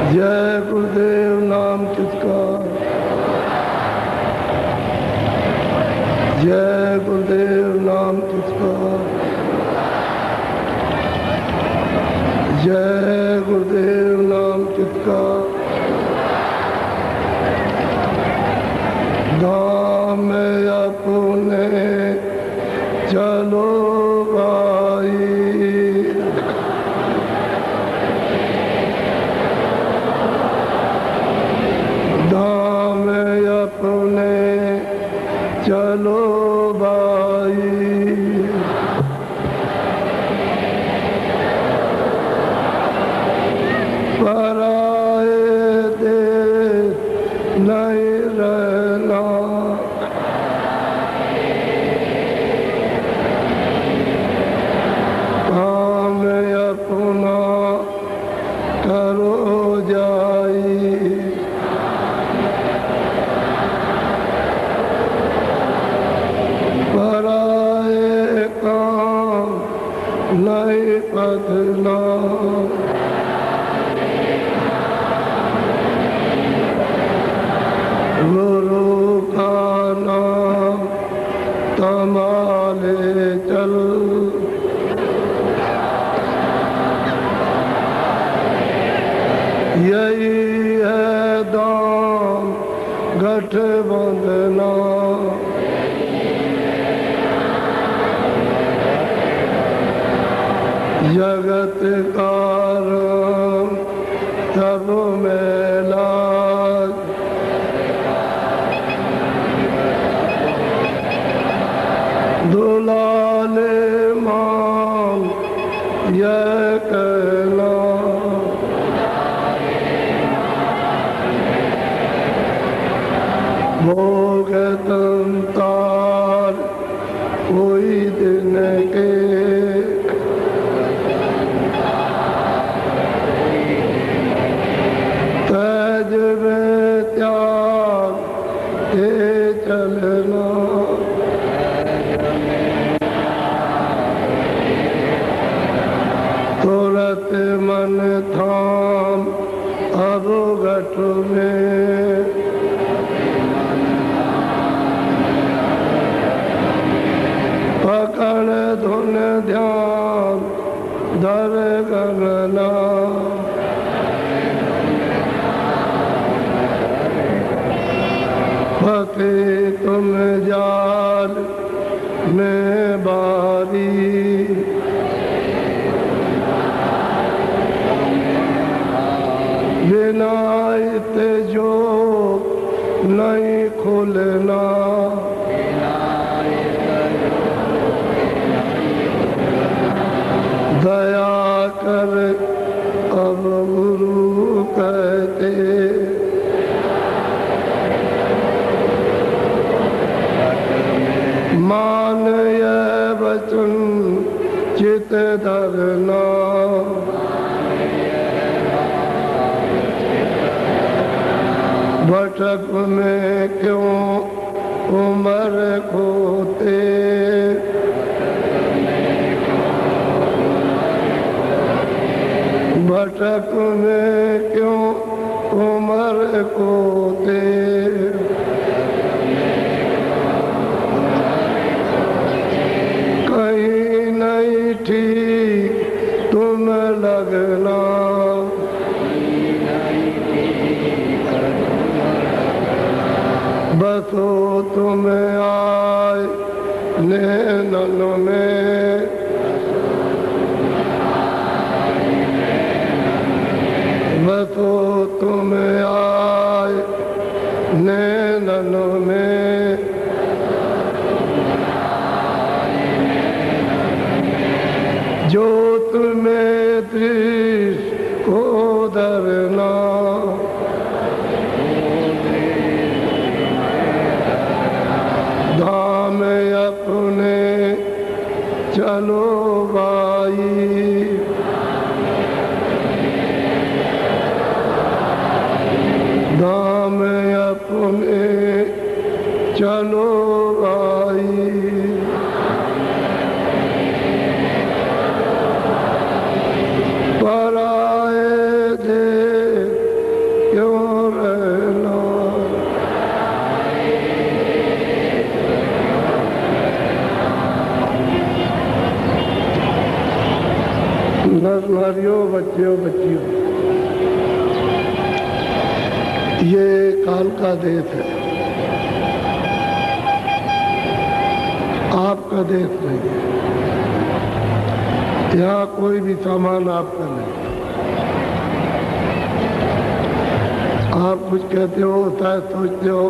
जय गुरुदेव नाम किसका, जय गुरुदेव नाम किसका, जय गुरुदेव नाम किसका। धाम में अपने चलो भाई, धाम में अपने चलो भाई। पराए देश नहीं रहना, काम अपना करो जाई। पराए काम नहीं बदला, गुरु का नाम तमाले चल। यही है दाम गठबंधना, जगत का राम सब में लाज। दुलाले मांग यह कहना, भोग संतार कोई दिन के, तज में त्याग के चलना। तुरत मन थाम अवगत में, पकड़ धुन ध्यान धर गणना। फंसे तुम जाल में बारी, बिना इते जो नहीं खुलना। दया कर अब गुरु कहते, मान यह वचन चित धरना। भटक में क्यों उम्र खोते, भटक में क्यों उम्र खोते। कहीं नहीं ठीक तुम लगना, बसो तुम आए नैनन में, बसो तुम आए नैनन में। ज्योत में दृष्टि को धरना, धाम अपने चलो भाई। धाम अपने चलो भाई। नर नारियों, बच्चियों बच्चियों, ये काल का देश है, आपका देश नहीं है। यहाँ कोई भी सामान आपका नहीं। आप कुछ कहते हो, शायद सोचते हो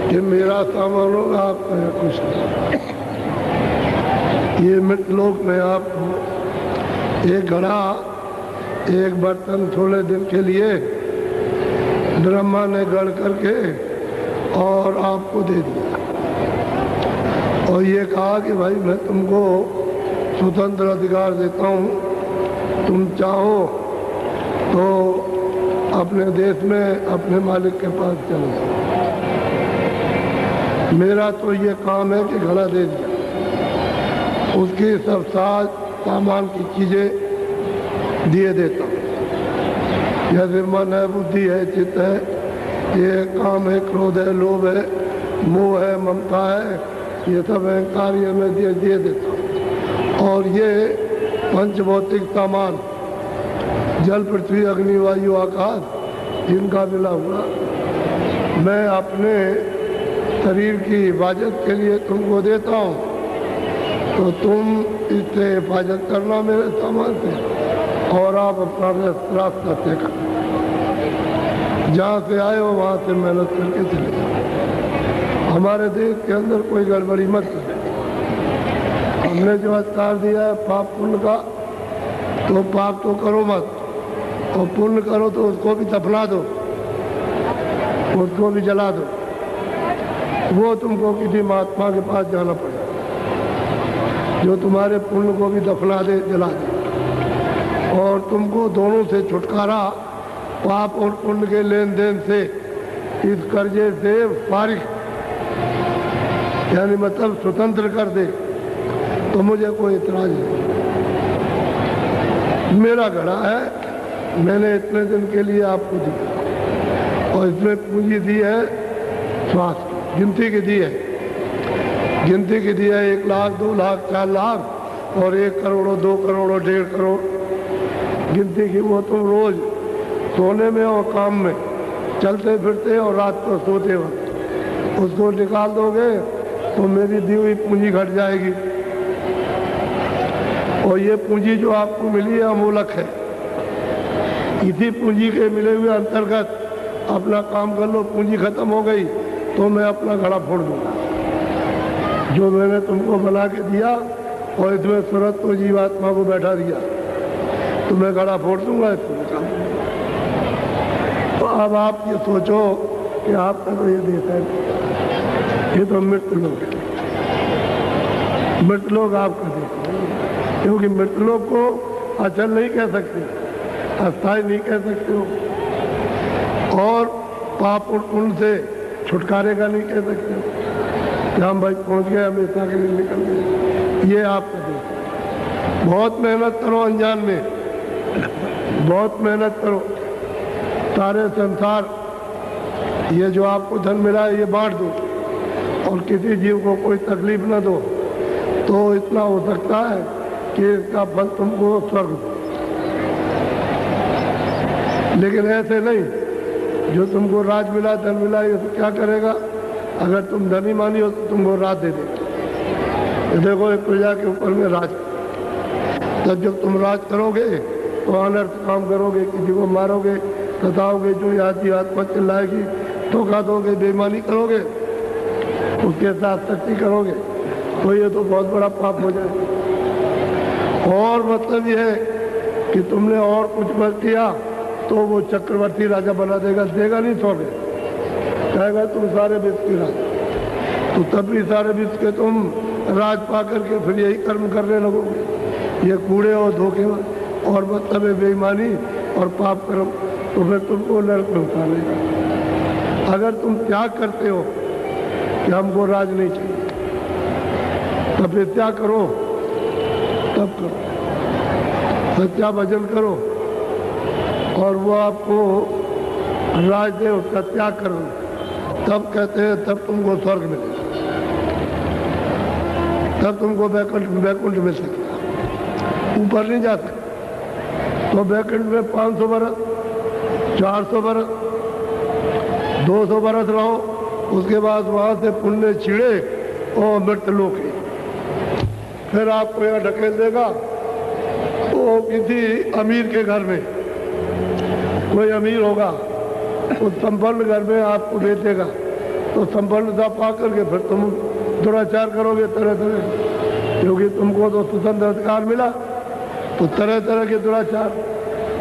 कि मेरा सामान होगा, आपका यहाँ कुछ नहीं। ये मृतलोक में आपको एक घड़ा, एक बर्तन थोड़े दिन के लिए ब्रह्मा ने गढ़ करके और आपको दे दिया और ये कहा कि भाई मैं तुमको स्वतंत्र अधिकार देता हूँ, तुम चाहो तो अपने देश में अपने मालिक के पास चले जाओ। मेरा तो ये काम है कि घड़ा दे दिया, उसकी सब साज सामान की चीज़ें दिए देता हूँ। जैसे मन है, बुद्धि है, चित्त है, ये काम है, क्रोध है, लोभ है, मोह है, ममता है, ये सब अहंकार ये मैं दिए देता हूँ। और ये पंचभौतिक सामान जल, पृथ्वी, अग्नि, वायु, आकाश, इनका मिला हुआ मैं अपने शरीर की हिफाजत के लिए तुमको देता हूँ, तो तुम इससे हिफाजत करना मेरे सामान से और आप अपना रास्ता तय करना। जहाँ से आए हो वहाँ से मेहनत करके चले जाओ। हमारे देश के अंदर कोई गड़बड़ी मत करें। हमने जो अधिकार दिया है पाप पुण्य का, तो पाप तो करो मत, और पुण्य करो तो उसको भी दफना दो, उसको भी जला दो। वो तुमको किसी महात्मा के पास जाना पड़ेगा जो तुम्हारे पुण्य को भी दफना दे, जला दे, और तुमको दोनों से छुटकारा, पाप और पुण्य के लेन देन से, इस कर्जे से फारिग, यानी मतलब स्वतंत्र कर दे, तो मुझे कोई इतराज नहीं। मेरा घड़ा है, मैंने इतने दिन के लिए आपको दिया और इसमें पूंजी दी है श्वास, गिनती की दी है, गिनती की दी है 1 लाख, 2 लाख, 4 लाख और 1 करोड़, 2 करोड़, 1.5 करोड़ गिनती की। वो तुम रोज सोने में और काम में, चलते फिरते और रात को सोते वक्त उसको निकाल दोगे तो मेरी दी हुई पूंजी घट जाएगी। और ये पूंजी जो आपको मिली है अमूलक है। इसी पूंजी के मिले हुए अंतर्गत अपना काम कर लो। पूंजी खत्म हो गई तो मैं अपना घड़ा फोड़ दूंगा जो मैंने तुमको बना के दिया, और इसमें सूरत को जीवात्मा को बैठा दिया, तो मैं घड़ा फोड़ दूंगा, इसको निकाल दूंगा। तो अब आप ये सोचो कि आपका तो ये देश है, ये तो मृत्यु लोग है, मृत्यु लोग आपका देश है। क्योंकि मृत्यु लोग को अचल नहीं कह सकते, अस्थायी नहीं कह सकते हो, और पाप और पुण्य से छुटकारे का नहीं कह सकते हो कि हम भाई पहुंच गए, हमेशा के लिए निकल गए। ये आपका देश। बहुत मेहनत करो अनजान में, बहुत मेहनत करो, सारे संसार ये जो आपको धन मिला है ये बांट दो और किसी जीव को कोई तकलीफ न दो, तो इतना हो सकता है कि इसका फल तुमको स्वर्ग दो। लेकिन ऐसे नहीं, जो तुमको राज मिला, धन मिला, ये तो क्या करेगा? अगर तुम धनी मानी हो तो तुमको राज दे देगा। देखो एक प्रजा के ऊपर में राज, तब जब तुम राज करोगे तो अनर्थ काम करोगे, किसी को मारोगे, सताओगे, जो याद आत्मा चिल्लाएगी, धोखा दोगे, बेईमानी करोगे, उसके साथ सख्ती करोगे, तो ये तो बहुत बड़ा पाप हो जाए। और मतलब ये है कि तुमने और कुछ मत किया तो वो चक्रवर्ती राजा बना देगा, देगा नहीं छोड़े, कहेगा तुम सारे विश्व के राजा, तो तब भी सारे विश्व के तुम राज पा करके फिर यही कर्म करने लगोगे, ये कूड़े और धोखे और मतलब बेईमानी और पाप कर्म, तो फिर तुमको नरक में उतारेगा। अगर तुम त्याग करते हो कि हमको राज नहीं चाहिए, तब फिर त्याग करो, तब करो, सच्चा भजन करो और वो आपको राज दे, उसका त्याग करो, तब कहते हैं तब तुमको स्वर्ग मिलेगा, तब तुमको वैकुंठ मिल सकेगा। ऊपर नहीं जा सकते। तो बैकुंठ में 500 बरस, 400 बरस, 200 बरस रहो, उसके बाद वहाँ से पुण्य छिड़े और मृत्यलोक है। फिर आपको यहाँ ढकेल देगा तो किसी अमीर के घर में, कोई अमीर होगा उस संपन्न घर में आपको बेचेगा, तो संपन्नता पा करके फिर तुम दुराचार करोगे तरह तरह, क्योंकि तुमको तो स्वतंत्र अधिकार मिला, तो तरह तरह के दुराचार,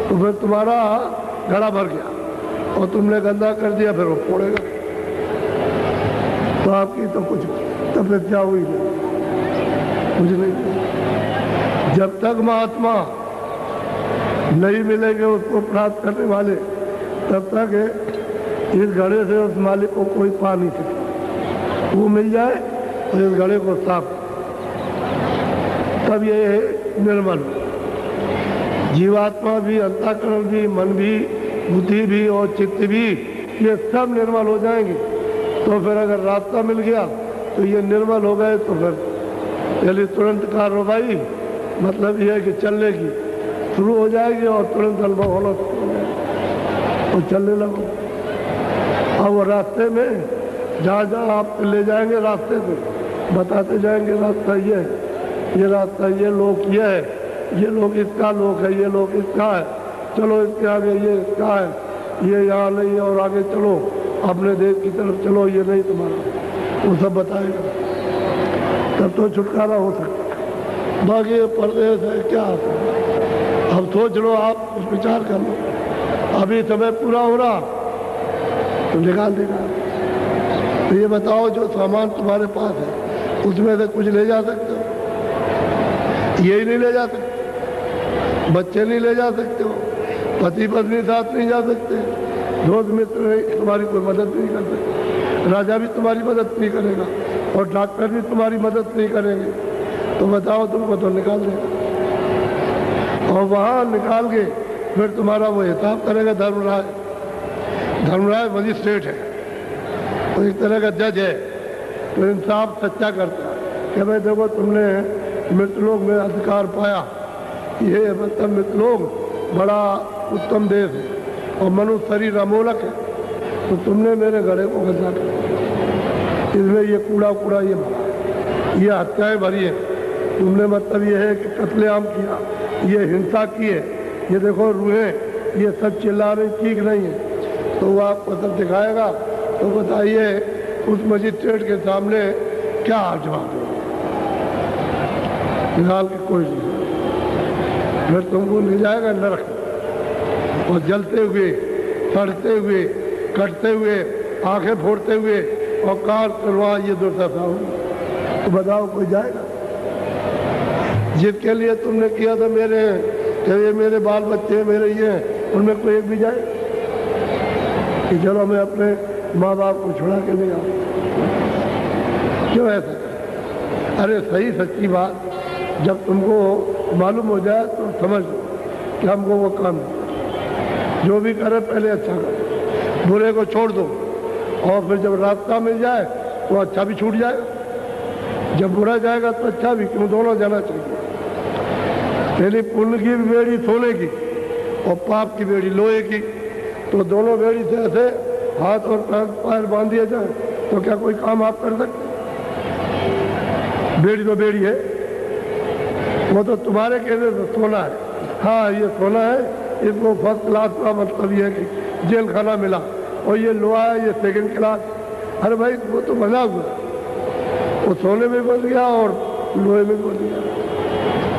तो फिर तुम्हारा घड़ा भर गया और तुमने गंदा कर दिया, फिर वो फोड़ेगा। तो आपकी तो कुछ तपस्या हुई नहीं, कुछ नहीं। जब तक महात्मा नहीं मिलेंगे उसको प्राप्त करने वाले, तब तक इस घड़े से उस मालिक को कोई पा नहीं सकता। वो मिल जाए तो इस घड़े को साफ, तब ये निर्मल। जीवात्मा भी, अंतःकरण भी, मन भी, बुद्धि भी और चित्त भी, ये सब निर्मल हो जाएंगे। तो फिर अगर रास्ता मिल गया तो ये निर्मल हो गए, तो फिर यदि तुरंत कार्रवाई, मतलब यह है कि चलने की शुरू हो जाएगी और तुरंत अनुभव होना तो चलने लगो। अब वो रास्ते में जहाँ जहाँ आप ले जाएंगे, रास्ते पे बताते जाएंगे रास्ता ये है, ये रास्ता, ये लोक ये है, ये लोग इसका लोक है, ये लोग इसका है, चलो इसके आगे ये इसका है, ये यहाँ नहीं है और आगे चलो, अपने देश की तरफ चलो, ये नहीं तुम्हारा, वो सब बताएगा। तब तो छुटकारा हो सकता। बाकी ये परदेश है क्या आता है। अब सोच लो, आप कुछ विचार कर लो, अभी समय पूरा हो रहा तो निकाल देगा। तो ये बताओ, जो सामान तुम्हारे पास है उसमें से कुछ ले जा सकते हो? यही नहीं ले जा सकते, बच्चे नहीं ले जा सकते हो, पति पत्नी साथ नहीं जा सकते, दोस्त मित्र नहीं, तुम्हारी कोई मदद नहीं कर सकते, राजा भी तुम्हारी मदद नहीं करेगा और डॉक्टर भी तुम्हारी मदद नहीं करेंगे। तो बताओ, तुमको तो निकाल देगा। और वहाँ निकाल के फिर तुम्हारा वो हिसाब करेगा धर्मराज। धर्मराज मजिस्ट्रेट है, तो एक तरह का जज है, तो इंसाफ सच्चा करता है कि भाई देखो, तुमने मृतलोक में अधिकार पाया, ये मतलब मृतलोक बड़ा उत्तम देश है और मनुष्य शरीर अमोलक है, तो तुमने मेरे घड़े को गंदा कर, इसमें ये कूड़ा कूड़ा ये भरा, ये हत्याएं भरी है, तुमने मतलब ये है कि कत्लेआम किया, ये हिंसा की है, ये देखो रूहें ये सब चिल्ला रही, ठीक नहीं है। तो वो आपको सब दिखाएगा। तो बताइए, उस मजिस्ट्रेट के सामने क्या जवाब दो? निकाल के कोई नहीं, फिर तुमको ले जाएगा नरक और जलते हुए, सड़ते हुए, कटते हुए, आंखें फोड़ते हुए और कार करवा, ये दुर्दशा होगी। तो बताओ, कोई जाएगा? जिसके लिए तुमने किया था, मेरे ये मेरे बाल बच्चे मेरे ये हैं, उनमें कोई एक भी जाए कि चलो मैं अपने माँ बाप को छुड़ा के ले आऊँ? क्यों ऐसा? अरे सही सच्ची बात जब तुमको मालूम हो जाए तो समझ लो कि हमको वो काम जो भी करे पहले अच्छा करे, बुरे को छोड़ दो, और फिर जब रास्ता मिल जाए तो अच्छा भी छूट जाएगा, जब बुरा जाएगा तो अच्छा भी, क्यों? दोनों जाना चाहिए। पहले पुण्य की बेड़ी सोने की और पाप की बेड़ी लोहे की, तो दोनों बेड़ी से ऐसे हाथ और पैर बांध दिए जाए तो क्या कोई काम आप कर सकते? बेड़ी तो बेड़ी है, वो तो तुम्हारे कहने से सोना है। हाँ, ये सोना है, इसको फर्स्ट क्लास का मतलब ये है कि जेल खाना मिला, और ये लोहा है, ये सेकंड क्लास। अरे भाई, वो तो बना हुआ, वो सोने में बन गया और लोहे में बन गया,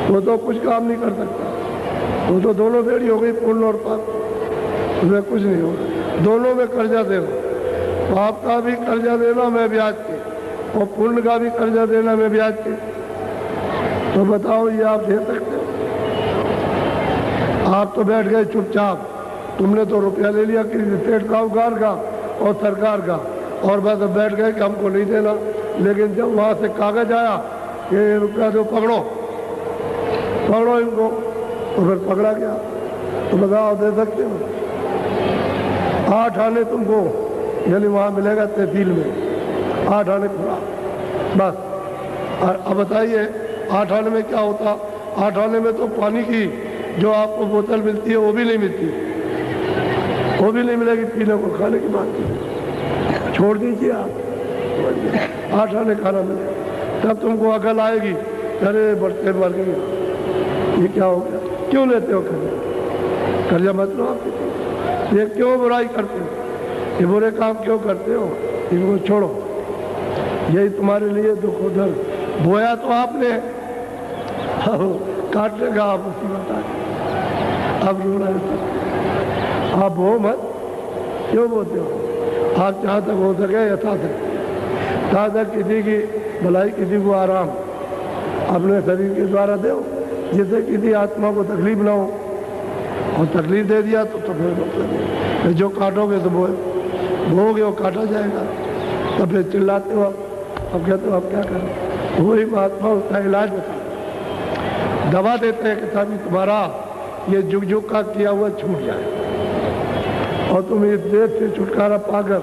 वो तो कुछ काम नहीं कर सकता। वो तो दोनों बेड़ी हो गई, पुण्य और पाप, उसमें कुछ नहीं होगा। दोनों में कर्जा देना, पाप का भी कर्जा देना मैं ब्याज के, और पुण्य का भी कर्जा देना मैं ब्याज के। तो बताओ, ये आप दे सकते हो? आप तो बैठ गए चुपचाप, तुमने तो रुपया ले लिया किसी सेठ साहूकार का और सरकार का, और बस बैठ गए कि हमको नहीं देना। लेकिन जब वहाँ से कागज आया कि रुपया दो, पकड़ो पकड़ो इनको, तो फिर पकड़ा गया। तो बताओ, दे सकते हो? 8 आने तुमको यानी वहाँ मिलेगा तहसील में, 8 आने पूरा बस। अब बताइए, 8 आने में क्या होता? 8 आने में तो पानी की जो आपको बोतल मिलती है वो भी नहीं मिलती, वो भी नहीं मिलेगी पीने को, खाने की बात नहीं, छोड़ दीजिए आप। 8 आने खाना मिलेगा, तब तुमको अकल आएगी, अरे बढ़ते मर गए, ये क्या हो गया, क्यों लेते हो कर्जा? कर्जा मत लो आप, ये क्यों बुराई करते हो, ये बुरे काम क्यों करते हो, इनको छोड़ो, यही तुम्हारे लिए दुख उधर बोया तो आपने, काटेगा आप उसी बता, अब रो रहे हो, आप वो मत, क्यों बोलते हो? आप जहाँ तक हो सके यथा तक किसी की भलाई, किसी को आराम अपने शरीर के द्वारा दो, जिससे किसी आत्मा को तकलीफ ना हो, और तकलीफ दे दिया तो फिर जो काटोगे तो बोओगे वो काटा जाएगा, तो फिर चिल्लाते हो, अब कहते हो अब क्या करें? वही महात्मा उसका इलाज बता, दवा देते हैं कि ताकि तुम्हारा ये जुग जुग का किया हुआ छूट जाए और तुम इस देश से छुटकारा पाकर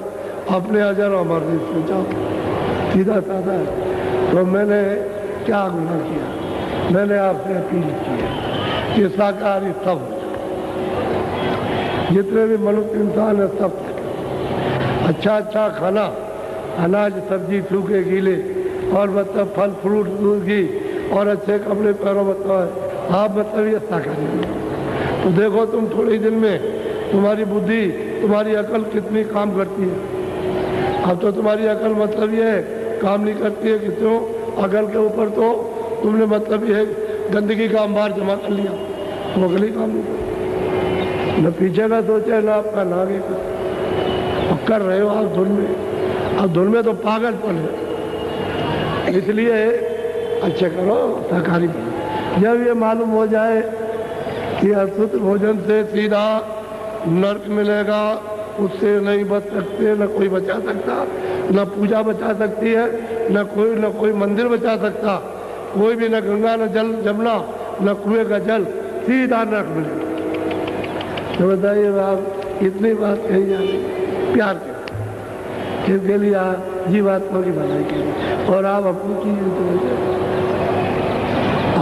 अपने अजर और मर्जी से जाओ। सीधा साधा है। तो मैंने क्या गुनाह किया? मैंने आपसे अपील की है कि शाकाहारी सब, जितने भी मनुष्य इंसान है सब अच्छा खाना, अनाज सब्जी सूखे गीले और मतलब फल फ्रूट दूध घी और अच्छे कपड़े पहनो, बताओ आप मतलब ये शाकाहारी। तो देखो तुम थोड़े दिन में तुम्हारी बुद्धि, तुम्हारी अकल कितनी काम करती है। अब तो तुम्हारी अकल मतलब ये काम नहीं करती है कि क्यों? अकल के ऊपर तो तुमने मतलब ये गंदगी का अंबार जमा कर लिया, तो अकल ही काम नहीं करती, न पीछे का सोचे न आपका न आगे का, और कर रहे हो आप धुन में। अब धुन में तो पागलपन है, इसलिए अच्छे करो, शाकाहारी बनो। जब ये मालूम हो जाए कि अशुद्ध भोजन से सीधा नर्क मिलेगा, उससे नहीं बच सकते, न कोई बचा सकता, न पूजा बचा सकती है, न कोई मंदिर बचा सकता, कोई भी, न गंगा न जल जमना, न कुएं का जल, सीधा नर्क मिलेगा। तो बताइए आप इतनी बात कही जा रही प्यार के लिए, जीवात्मा की भलाई के लिए, और आप अपनी चीज तो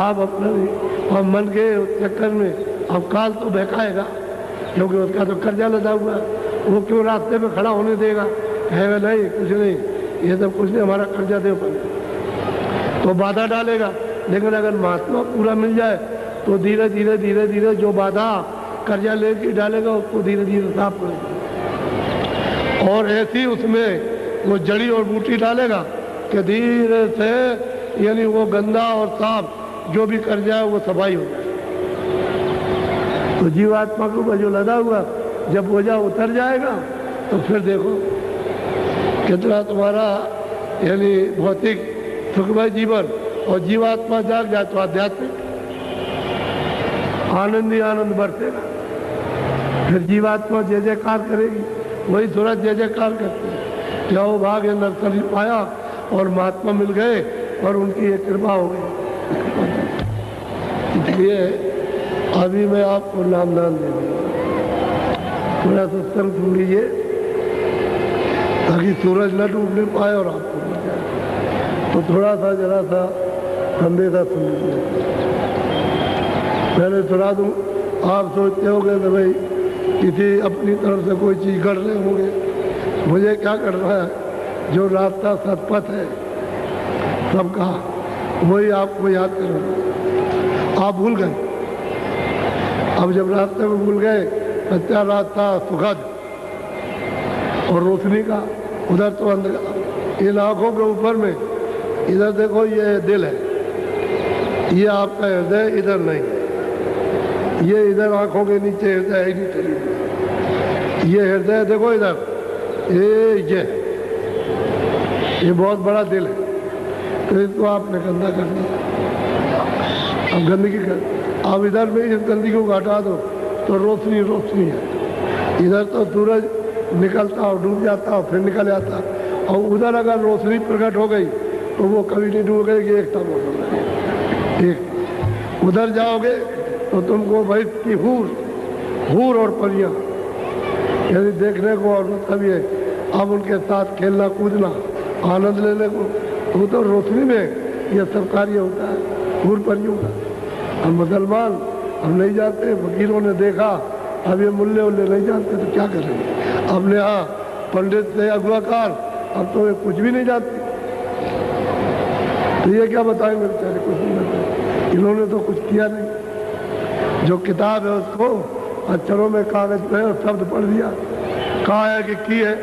आप अपना और मन के चक्कर में अब काल तो बहकाएगा, क्योंकि उसका तो कर्जा लदा हुआ है, वो क्यों रास्ते में खड़ा होने देगा? कहेगा नहीं कुछ नहीं, ये सब कुछ नहीं, हमारा कर्जा दे पर, तो बाधा डालेगा। लेकिन अगर महात्मा पूरा मिल जाए तो धीरे धीरे धीरे धीरे जो बाधा कर्जा लेके डालेगा उसको धीरे धीरे साफ करेगा, और ऐसी उसमें वो जड़ी और बूटी डालेगा कि धीरे से यानी वो गंदा और साफ जो भी कर्जा है वो सफाई हो जाए। तो जीवात्मा के ऊपर जो लदा हुआ जब बोझा उतर जाएगा तो फिर देखो कितना तुम्हारा यानी भौतिक सुखमय जीवन, और जीवात्मा जाग जाए तो आध्यात्मिक आनंद ही आनंद बरसेगा। फिर जीवात्मा जय जयकार करेगी, वही सूरज जय जयकार करती है, क्या वो भाग्य नर्सरी पाया और महात्मा मिल गए और उनकी एक कृपा हो गई। इसलिए अभी मैं आपको नाम दे दूँगा, थोड़ा सत्संग सुन लीजिए ताकि सूरज न डूबने पाए और आपको मिल जाए। तो थोड़ा सा जरा सा संदेशा सुन लीजिए, पहले सुना दूँ। आप सोचते होंगे तो भाई किसी अपनी तरफ से कोई चीज़ कर रहे होंगे, मुझे क्या करना है? जो रास्ता सतपथ है सबका, वही आपको याद करना। आप भूल गए, अब जब रास्ते में भूल गए, सच्चा रास्ता सुखद और रोशनी का, उधर तो अंधकार। इन आँखों के ऊपर में इधर देखो ये दिल है, ये आपका हृदय इधर नहीं, ये इधर आँखों के नीचे हृदय है नहीं चली, ये हृदय देखो इधर, ये बहुत बड़ा दिल है। तो इसको आपने गंदा कर दिया, अब गंदगी कर, अब इधर में इस गंदगी को हटा दो तो रोशनी रोशनी है। इधर तो सूरज निकलता और डूब जाता और फिर निकल जाता, और उधर अगर रोशनी प्रकट हो गई तो वो कभी नहीं डूबेगी, एक तब हो एक। उधर जाओगे तो तुमको भाई की हूर और परियां यदि देखने को, और मतलब ये अब उनके साथ खेलना कूदना आनंद लेने को, वो तो रोशनी में ये सब कार्य होता है हूर परियों का। हम मुसलमान हम नहीं जानते, वकीलों ने देखा, अब ये मूल्य उल्ले नहीं जानते तो क्या करेंगे। हमने यहाँ पंडित से अगुआकार, अब तो ये कुछ भी नहीं जानते, तो ये क्या बताएंगे बेचारे, कुछ नहीं बताए। इन्होंने तो कुछ किया नहीं, जो किताब है उसको अक्षरों में कागज पे और शब्द पढ़ दिया, कहा है कि की है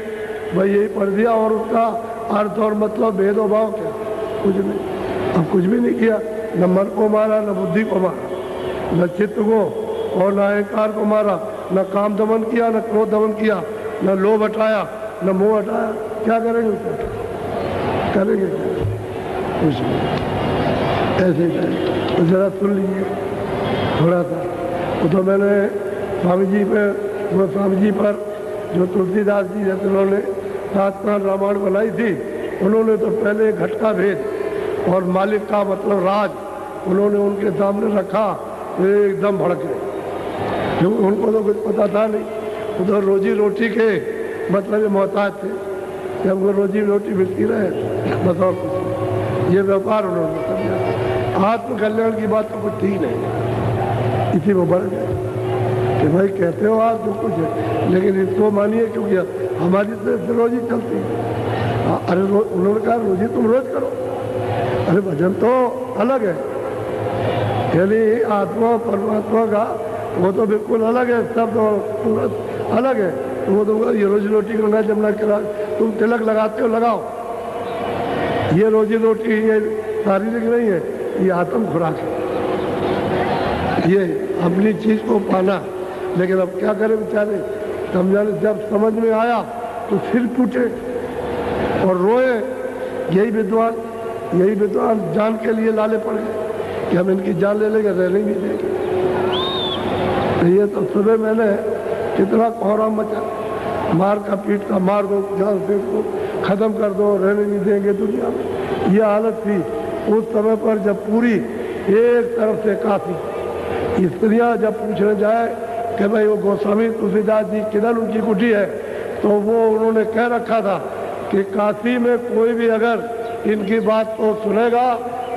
भाई यही पढ़ दिया, और उसका अर्थ और मतलब भेदभाव क्या, कुछ नहीं। अब कुछ भी नहीं किया, न मन को मारा, न बुद्धि को मारा, न चित्त को और न अहंकार को मारा, न काम दमन किया, न क्रोध दमन किया, न लोभ हटाया, न मोह हटाया। क्या करेंगे उसको, करेंगे क्या, कुछ नहीं। ऐसे ही तो जरा सुन लीजिए थोड़ा सा। वो तो मैंने स्वामी जी पे, वो स्वामी जी पर जो तुलसीदास जी जैसे उन्होंने 7 कांड रामायण बनाई थी, उन्होंने तो पहले घटका भेद और मालिक का मतलब राज उन्होंने उनके सामने रखा, तो एकदम भड़क गए, क्योंकि उनको तो कुछ पता था नहीं। वो तो रोजी रोटी के मतलब मोहताज थे कि हमको रोजी रोटी मिलती रहे, बस और कुछ नहीं। ये व्यापार उन्होंने समझा, आत्मकल्याण की बात तो कुछ थी नहीं, इसी में बढ़ गए कि भाई कहते हो आप जो कुछ है, लेकिन इसको मानिए क्योंकि हमारी तो रोजी चलती है। अरे उन्होंने कहा रोजी तुम रोज करो, अरे भजन तो अलग है, यानी आत्मा परमात्मा का वो तो बिल्कुल अलग है, शब्द और सूरत अलग है। तो वो तो ये रोजी रोटी करना जमना करा, तुम तिलक लगाते हो लगाओ, ये रोजी रोटी ये शारीरिक नहीं है, ये आत्म खुराक है, ये अपनी चीज को पाना। लेकिन अब क्या करें बेचारे, समझाने जब समझ में आया तो सिर टूटे और रोए। यही विद्वान जान के लिए लाले पड़ गए कि हम इनकी जान ले लेंगे, रहने नहीं देंगे। तो ये तो सुबह मैंने कितना कोहराम मचा, मार का पीट का, मार दो जान से को खत्म कर दो, रहने नहीं देंगे दुनिया में। ये हालत थी उस समय पर, जब पूरी एक तरफ से काफी स्त्रियां जब पूछने जाए कि भाई वो गोस्वामी तुलसीदास जी किधर उनकी कुटी है, तो वो उन्होंने कह रखा था कि काशी में कोई भी अगर इनकी बात को सुनेगा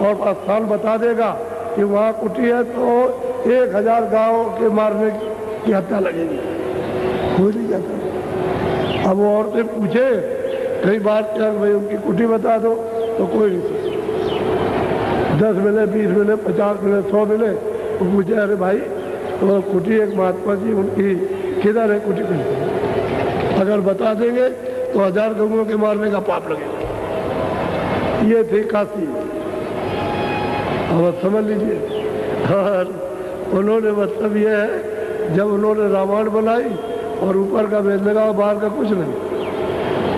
और स्थान बता देगा कि वहाँ कुटी है, तो 1000 गाँव के मारने की हत्या लगेगी, हो नहीं जाता। अब वो औरतें पूछे कई बार क्या भाई उनकी कुटी बता दो, तो कोई नहीं, 10 मिले, 20 मिले, 50 मिले, 100 मिले, तो पूछे अरे भाई तो कुटी एक महात्मा जी उनकी किधर है कुटी कुटी, अगर बता देंगे तो 1000 गंगों के मारने का पाप लगेगा। ये थी काशी, अब समझ लीजिए। और उन्होंने मतलब ये है, जब उन्होंने रामायण बनाई और ऊपर का वेद लगा बाहर का कुछ नहीं,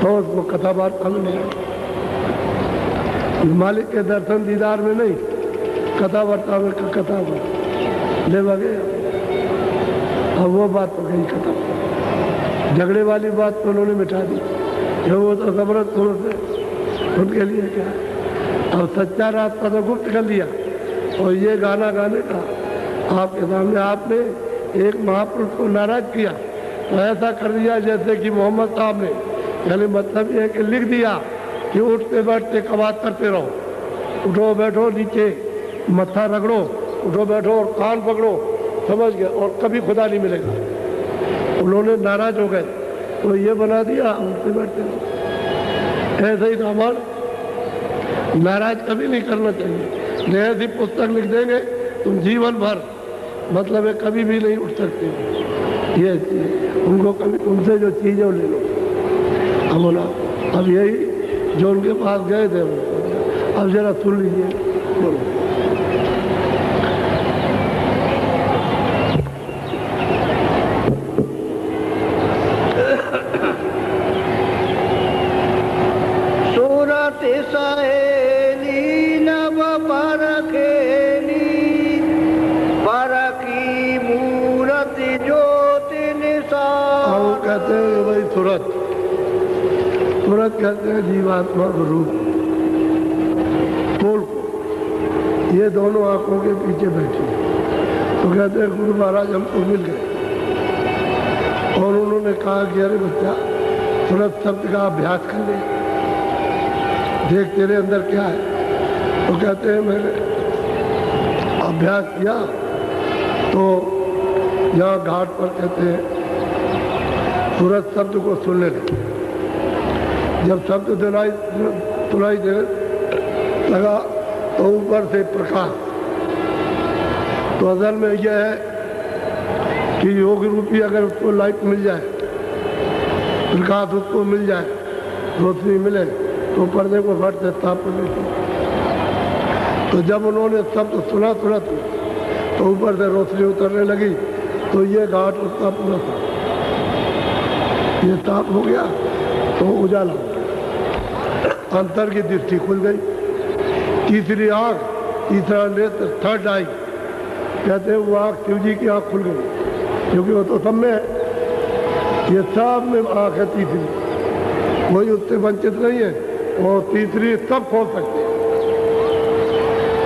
तो उसको कथा बात फल नहीं, मालिक के दर्शन दीदार में नहीं, कथा वार्ता में कथा ले लगे। अब वो बात तो गई खत्म, झगड़े वाली बात तो उन्होंने मिटा दी, जो वो तो समरथ पुरुष है उनके लिए क्या। अब सच्चा रास्ता तो गुप्त कर लिया, और ये गाना गाने का आपके सामने आपने एक महापुरुष को नाराज किया, तो ऐसा कर दिया जैसे कि मोहम्मद साहब ने, यानी मतलब ये कि लिख दिया कि उठते बैठते कबात करते रहो, उठो बैठो नीचे मत्था रगड़ो, उठो बैठो और कान पकड़ो, समझ गए, और कभी खुदा नहीं मिलेगा। उन्होंने नाराज हो गए तो ये बना दिया उठते बैठते रहो। ऐसे ही रामायण नाराज कभी नहीं करना चाहिए। ऐसी पुस्तक लिख देंगे तुम जीवन भर मतलब है कभी भी नहीं उठ सकते। ये उनको कभी उनसे जो चीज़ है वो ले लो। अब बोला अब यही जो उनके पास गए थे, अब जरा सुन लीजिए, बोलो। तुरंत कहते हैं जीवात्मा रूप खोल को, ये दोनों आंखों के पीछे बैठे, तो कहते हैं गुरु महाराज हमको मिल गए, और उन्होंने कहा कि अरे बच्चा तुरंत शब्द का अभ्यास कर ले, देख तेरे अंदर क्या है। तो कहते हैं मैंने अभ्यास किया तो यहाँ घाट पर कहते हैं सूरज शब्द को सुनने लगे। जब शब्द सुनाई दे लगा तो ऊपर से प्रकाश। तो असल में यह है कि योग रूपी अगर उसको लाइट मिल जाए, प्रकाश उसको मिल जाए, रोशनी मिले तो पर्दे को फट से ताप नहीं। तो जब उन्होंने शब्द सुना तुरंत तो ऊपर से रोशनी उतरने लगी। तो ये घाट उसका पूरा था, ये ताप हो गया तो उजाला हो गया, अंतर की दृष्टि खुल गई। तीसरी आँख, तीसरा नेत्र, थर्ड आई, कहते हैं वो आँख शिव जी की आँख खुल गई, क्योंकि वो तो सब में है, ये सब में आँख है तीसरी, कोई उससे वंचित नहीं है। और तीसरी सब खोल सकते हैं,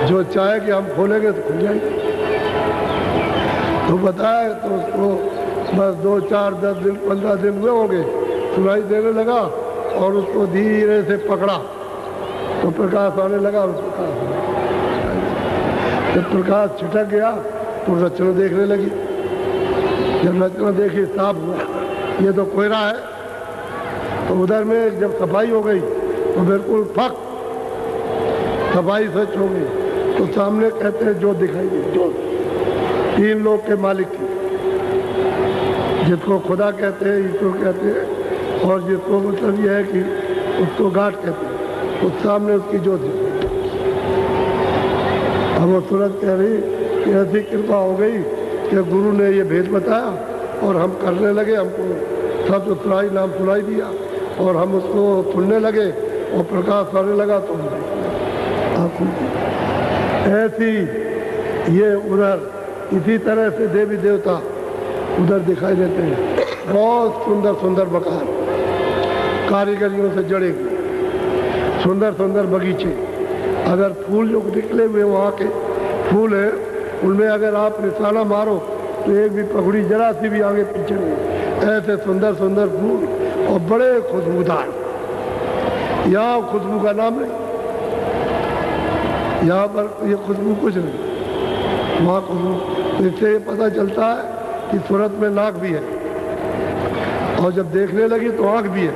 जो चाहे कि हम खोलेंगे तो खुल जाएंगे। तो बताया तो उसको बस 2, 4, 10 दिन 15 दिन हुए होंगे, सुनाई देने लगा और उसको धीरे से पकड़ा तो प्रकाश आने लगा। जब प्रकाश छिटक गया तो रचना देखने लगी। जब रचना देखी साफ हुआ ये तो कोयरा है। तो उधर में जब सफाई हो गई तो बिल्कुल फक सफाई स्वच्छ हो गई। तो सामने कहते हैं जो दिखाई दी, जो 3 लोग के मालिक की, जिसको खुदा कहते हैं, ईश्वर कहते हैं, और जिसको मतलब यह है कि उसको घाट कहते हैं, उस सामने उसकी ज्योत है। अब वो सूरज कह रही कि ऐसी कृपा हो गई कि गुरु ने ये भेद बताया और हम करने लगे, हमको सब सुनाई नाम सुनाई दिया और हम उसको सुनने लगे और प्रकाश आने लगा। तो ऐसी ये उधर इसी तरह से देवी देवता उधर दिखाई देते हैं। बहुत सुंदर सुंदर मकान, कारीगरियों से जड़े हुए, सुंदर सुंदर बगीचे। अगर फूल जो निकले हुए वहाँ के फूल हैं, उनमें अगर आप निशाना मारो तो एक भी पगड़ी जरा सी भी आगे पीछे नहीं। ऐसे सुंदर सुंदर फूल और बड़े खुशबूदार। यहाँ खुशबू का नाम नहीं, यहाँ पर ये खुशबू कुछ नहीं, वहाँ खुशबू। इससे ये पता चलता है कि सूरत में नाक भी है, और जब देखने लगी तो आँख भी है,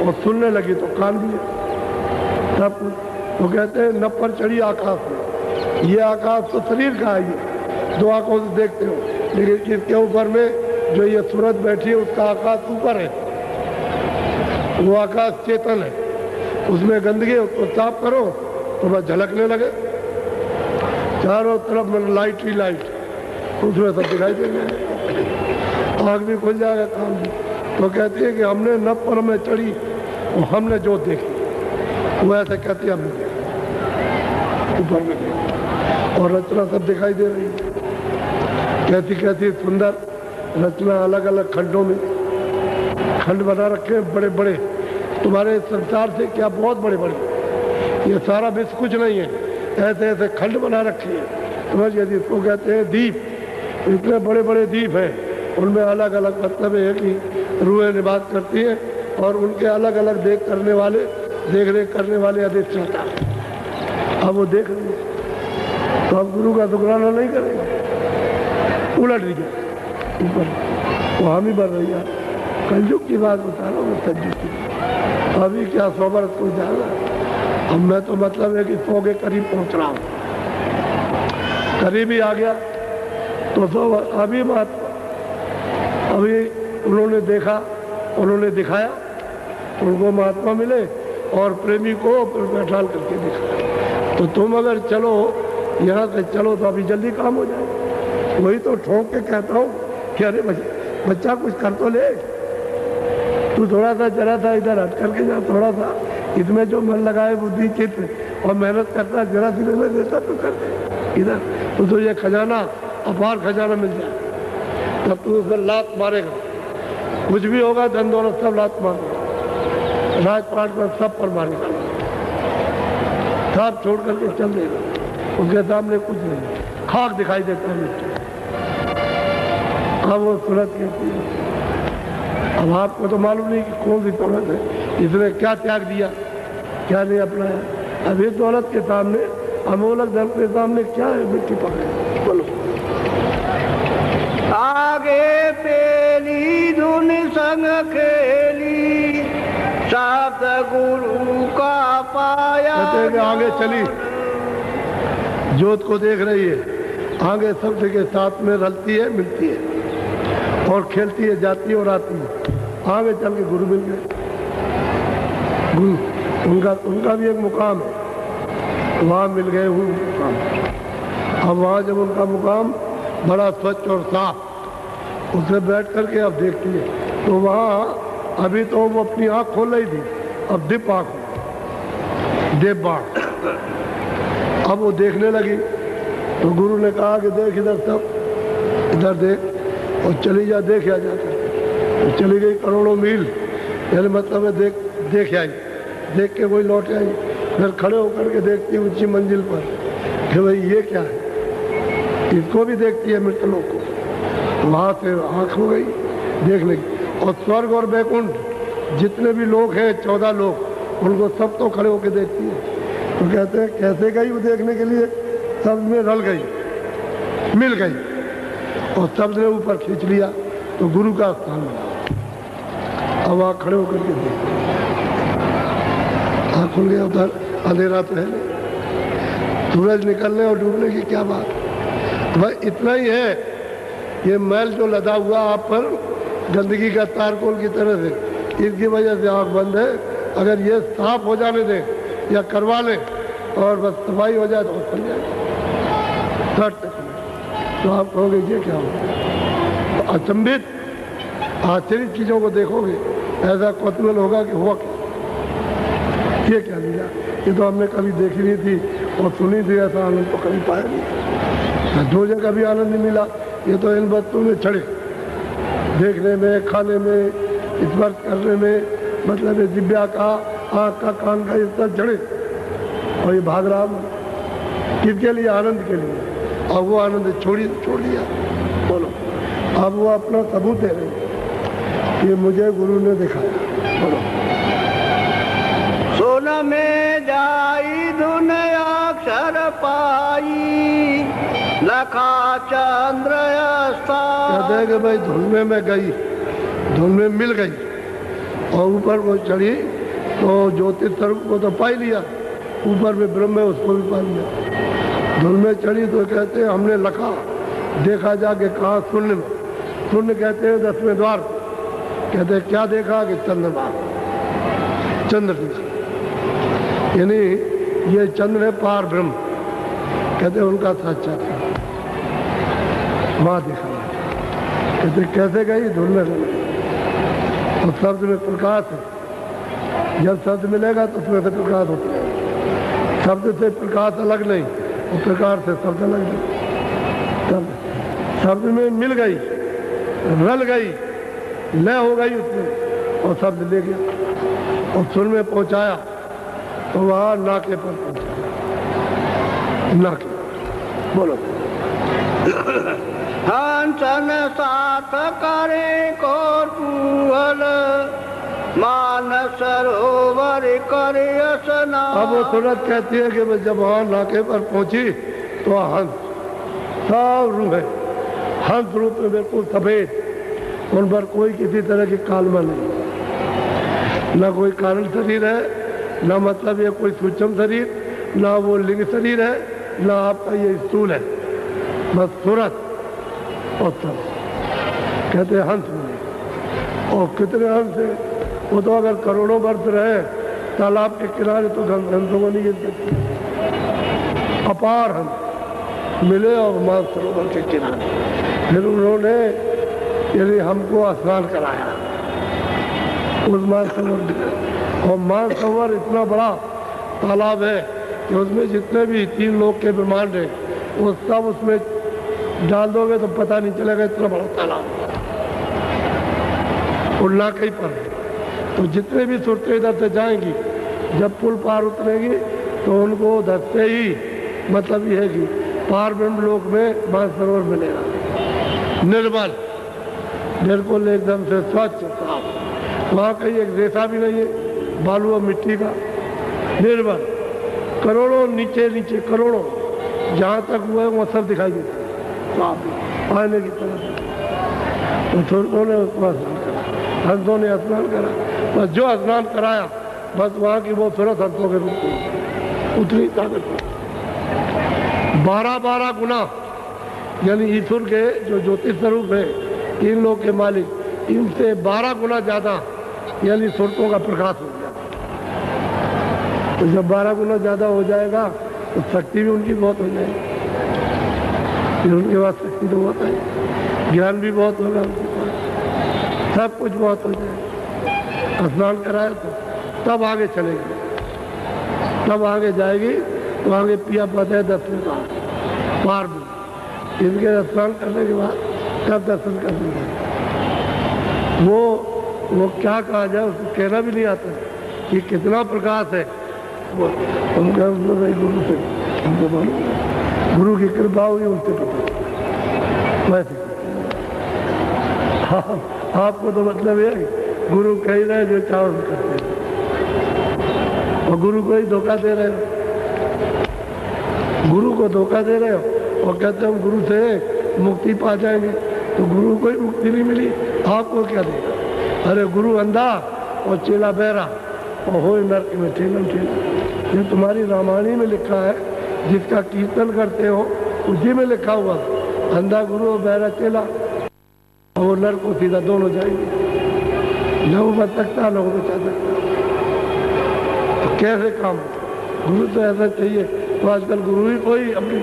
और सुनने लगी तो कान भी है। तब तो कहते हैं न पर चढ़ी आकाश में। ये आकाश तो शरीर का है, ये 2 आंखों से देखते हो, लेकिन इसके ऊपर में जो ये सूरत बैठी है उसका आकाश ऊपर है, वो आकाश चेतन है। उसमें गंदगी, उसको साफ करो तो बस झलकने लगे चारों तरफ में लाइट ही लाइट, उसमें सब दिखाई देंगे, आँख भी खुल जाएगा, काम भी। तो कहती है कि हमने न पर में चढ़ी और हमने जो देखी, वो ऐसे कहती है हमने देखा ऊपर में देखा, और रचना सब दिखाई दे रही है। कहती कहती सुंदर रचना, अलग अलग खंडों में खंड बना रखे हैं बड़े बड़े, तुम्हारे संसार से क्या बहुत बड़े बड़े, ये सारा विश्व कुछ नहीं है, ऐसे ऐसे खंड बना रखे हैं, समझ गए। इसको कहते हैं दीप। इतने बड़े बड़े दीप हैं, उनमें अलग अलग मतलब है कि रूहें निवास करती हैं, और उनके अलग अलग देख रेख करने वाले अधिष्ठाता। अब वो देख रही है तो अब गुरु का शुक्राना नहीं करेगा, उलट रही है ऊपर, वो हम ही बढ़ रही है। कलयुग की बात बता रहा हूँ, सज्जू की। अभी क्या 100 बरस कोई जाएगा, अब मैं तो मतलब है कि 100 के करीब पहुँच रहा हूँ, करीब ही आ गया। तो 100 अभी बात, अभी उन्होंने देखा, उन्होंने दिखाया, उनको महात्मा मिले और प्रेमी को बैठाल करके दिखाया। तो तुम अगर चलो यहाँ से चलो तो अभी जल्दी काम हो जाए। वही तो ठोक के कहता हूँ कि अरे बच्चा कुछ कर तो ले, तू थोड़ा सा जरा सा इधर हट करके जा, थोड़ा सा इसमें जो मन लगाए बुद्धि चित्त और मेहनत करता, जरा सी मेहनत देता तो कर इधर, तो ये खजाना, अपार खजाना मिल जाए, तब तू उस पर लात मारेगा, कुछ भी होगा धन दौलत सब लात मारेगा, राजपाट पर सब पर मारेगा, सब छोड़ करके चल देगा, उसके सामने कुछ नहीं, खाक दिखाई देता है। अब वो सूरत कहती है, अब आपको तो मालूम नहीं कि कौन सी दौलत है, इसने क्या त्याग दिया, क्या नहीं अपनाया। अब इस दौलत के सामने, अमोलक धन के सामने क्या है, मिट्टी पकड़े, बोलो। आगे पेली धुन संग खेली शब्द गुरु का पाया। कहते हैं आगे चली, ज्योत को देख रही है, आगे शब्द के साथ में रलती है, मिलती है और खेलती है, जाती है और आती है। आगे चल के गुरु मिल गए। गुरु उनका भी एक मुकाम है, वहाँ मिल गए वो मुकाम। अब वहाँ जब उनका मुकाम बड़ा स्वच्छ और साफ, उसे बैठ करके अब देखती है, तो वहाँ अभी तो वो अपनी आँख खोल रही थी, अब दीप आँख, देव बाण। अब वो देखने लगी तो गुरु ने कहा कि देख इधर, सब इधर देख और चली जा, देख आ जाकर। तो चली गई करोड़ों मील, यानी मतलब है देख आई, देख के वही लौट आई। फिर खड़े होकर के देखती ऊंची मंजिल पर कि भाई ये क्या है, इसको भी देखती है मृतलों को। वहाँ से आँख हो गई देखने की। और स्वर्ग और बैकुंठ जितने भी लोग हैं, 14 लोग, उनको सब तो खड़े होकर देखती है। तो कहते हैं कैसे गई वो देखने के लिए, शब्द में रल गई, मिल गई और शब्द ने ऊपर खींच लिया, तो गुरु का स्थान मिला। अब वहाँ खड़े होकर के देखते, आँख खुल गया, उधर अंधेरा तो है नहीं, सूरज निकलने और डूबने की क्या बात। भाई इतना ही है, ये मैल जो लदा हुआ आप पर गंदगी का तारकोल की तरह से, इसकी वजह से आँख बंद है। अगर ये साफ हो जाने दें या करवा लें और बस सफाई हो जाए तो खुल जाएगा। तो आप कहोगे ये क्या हो, तो अचंभित आश्चर्य चीज़ों को देखोगे, ऐसा कौतूहल होगा कि हुआ क्या, ये क्या लीला, ये तो हमने कभी देखी नहीं थी और सुनी थी, ऐसा आनंद तो कभी पाया नहीं। दो जगह भी आनंद नहीं मिला। ये तो इन बच्चों में चढ़े, देखने में, खाने में, स्पर्श करने में, मतलब ये जिब्या का, आँख का, कान का, इस तरह चढ़े और ये भाग रहा किसके लिए, आनंद के लिए। और वो आनंद छोड़ दिया। बोलो, अब वो अपना सबूत दे रहे, ये मुझे गुरु ने दिखाया। बोलो, सोन में जाई धुन अक्षर पाई लखा चंद्र। कहते हैं कि भाई धुन में मैं गई, धुन में मिल गई और ऊपर को चढ़ी तो ज्योतिष स्वरूप को तो पाई लिया, ऊपर में ब्रह्म है उसको भी पा लिया। धुन में चढ़ी तो कहते हैं हमने लखा देखा जाके कहा, शून्य में, शून्य कहते हैं 10वें द्वार को। कहते हैं क्या देखा कि चंद्रमा, चंद्र दिखा, यानी ये चंद्र है पार ब्रह्म, कहते हैं उनका साक्षात्कार वहाँ देखा। कहते कैसे गई, धुन में गई और शब्द में प्रकाश है। जब शब्द मिलेगा तो उसमें से प्रकाश होता है। शब्द से प्रकाश अलग नहीं और प्रकाश से शब्द अलग नहीं। शब्द में मिल गई, रल गई, लय हो गई उसमें और शब्द ले गया और सुर में पहुंचाया तो वहाँ नाके पर पहुंचाया। नाके, बोलो, हंसन साथ करे कौतूहल मान सरोवर करे स्नान। अब वो तुरंत कहती है कि जब वहाँ नाके पर पहुंची तो हंस, सब रूप है, हंस रूप में बिल्कुल सफेद, उन पर कोई किसी तरह की कालमा नहीं, ना कोई कारण शरीर है, ना मतलब ये कोई सूक्ष्म शरीर, ना वो लिंग शरीर है, ना आपका ये स्थूल है, बस सूरत और सब। कहते हैं हंस मिले। और कितने हंस है, वो तो अगर करोड़ों वर्ष रहे तालाब के किनारे तो हंसों को नहीं गिर सकते। अपार हंस मिले और मानसरोवर के किनारे। फिर उन्होंने यदि हमको स्नान कराया उस मानसरोवर में। और मानसरोवर इतना बड़ा तालाब है कि उसमें जितने भी 3 लोग के ब्रह्मांड है वो सब उसमें डाल दोगे तो पता नहीं चलेगा, इतना बड़ा तालाब उड़ना कहीं पर। तो जितने भी सुरतें इधर से जाएंगी, जब पुल पार उतरेगी तो उनको उधर से ही मतलब ये है कि पार ब्रह्म लोक में मानसरोवर मिलेगा, निर्मल, बिल्कुल एकदम से स्वच्छ साफ। वहाँ कहीं एक रेसा भी नहीं है, बालू और मिट्टी का, निर्मल, करोड़ों नीचे नीचे करोड़ों, जहाँ तक हुआ है वहाँ सब दिखाई देता है, साफ आने की तरह। तो सुरतों ने उसको स्नान करा, हंसों ने स्नान करा, बस जो स्नान कराया बस वहाँ की वो सूरत हंसों के रूप में उतनी ताकत 12 गुना, यानी ईश्वर के जो ज्योतिष स्वरूप है इन लोग के मालिक इनसे 12 गुना ज्यादा यानी सुरतों का प्रकाश हो गया। तो जब 12 गुना ज्यादा हो जाएगा तो शक्ति भी उनकी बहुत हो जाएगी, फिर उनके पास शक्ति तो बहुत है, ज्ञान भी बहुत होगा उनके पास, सब कुछ बहुत हो जाएगा। स्नान कराया तो तब आगे चलेगी, तब आगे जाएगी तो आगे पिया पता है दर्शन का पार भी, इनके स्नान करने के बाद तब दर्शन कर देंगे। वो क्या कहा जाए उसको कहना भी नहीं आता कि कितना प्रकाश है। वो हम गुरु से हमको मालूम, गुरु की कृपा हुई उनसे पता वैसे। हाँ, आपको तो मतलब ये गुरु कह रहे जो चाहो करते हैं और गुरु को ही धोखा दे रहे हो, गुरु को धोखा दे रहे हो और कहते हम गुरु से मुक्ति पा जाएंगे, तो गुरु को ही मुक्ति नहीं मिली, आपको क्या देगा? अरे गुरु अंधा और चेला बहरा और हो नरक में ठेलम ठेला। ये तुम्हारी रामायणी में लिखा है, जिसका कीर्तन करते हो उसी में लिखा हुआ, अंधा गुरु और बहरा चेला और वो नरक को सीधा दोनों जाएंगे, न वो बच सकता न वो बचा सकता। तो कैसे काम? गुरु तो ऐसा चाहिए। तो आजकल गुरु ही कोई अपनी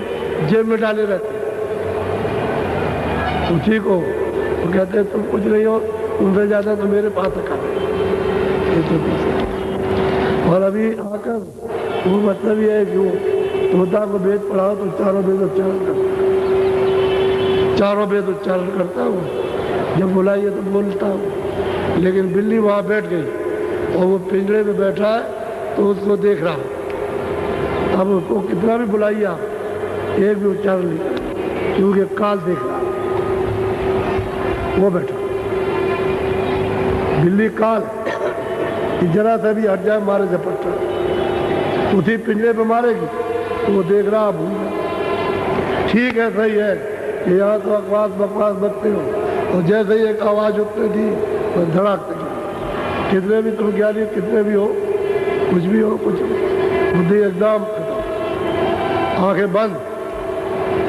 जेब में डाले रहते उसी को, तो कहते हैं तुम कुछ नहीं हो, तुमसे ज्यादा तो मेरे पास रखा है। और अभी आकर वो मतलब ये है कि वो तोता को वेद पढ़ाओ तो चारों वेद उच्चारण करता, चारों वेद उच्चारण करता हूँ, जब बुलाइए तो बोलता हूँ। लेकिन बिल्ली वहाँ बैठ गई और वो पिंजरे में बैठा है तो उसको देख रहा है। अब उसको कितना भी बुलाइए आप, एक भी उच्चारण नहीं, क्योंकि काल देख रहा वो बैठा। बिल्ली काल जरा सा भी हट जाए मारे झपट्टा, उसी पिंजरे पे मारेगी तो वो देख रहा भूल रहा। ठीक है, सही है कि यहाँ तो बकवास बकते हो, और जैसे ही एक आवाज उठती थी तो धड़ाकते थी। कितने भी तुम ज्ञानी कितने भी हो, कुछ भी हो, कुछ बुद्धि एकदम आंखें बंद।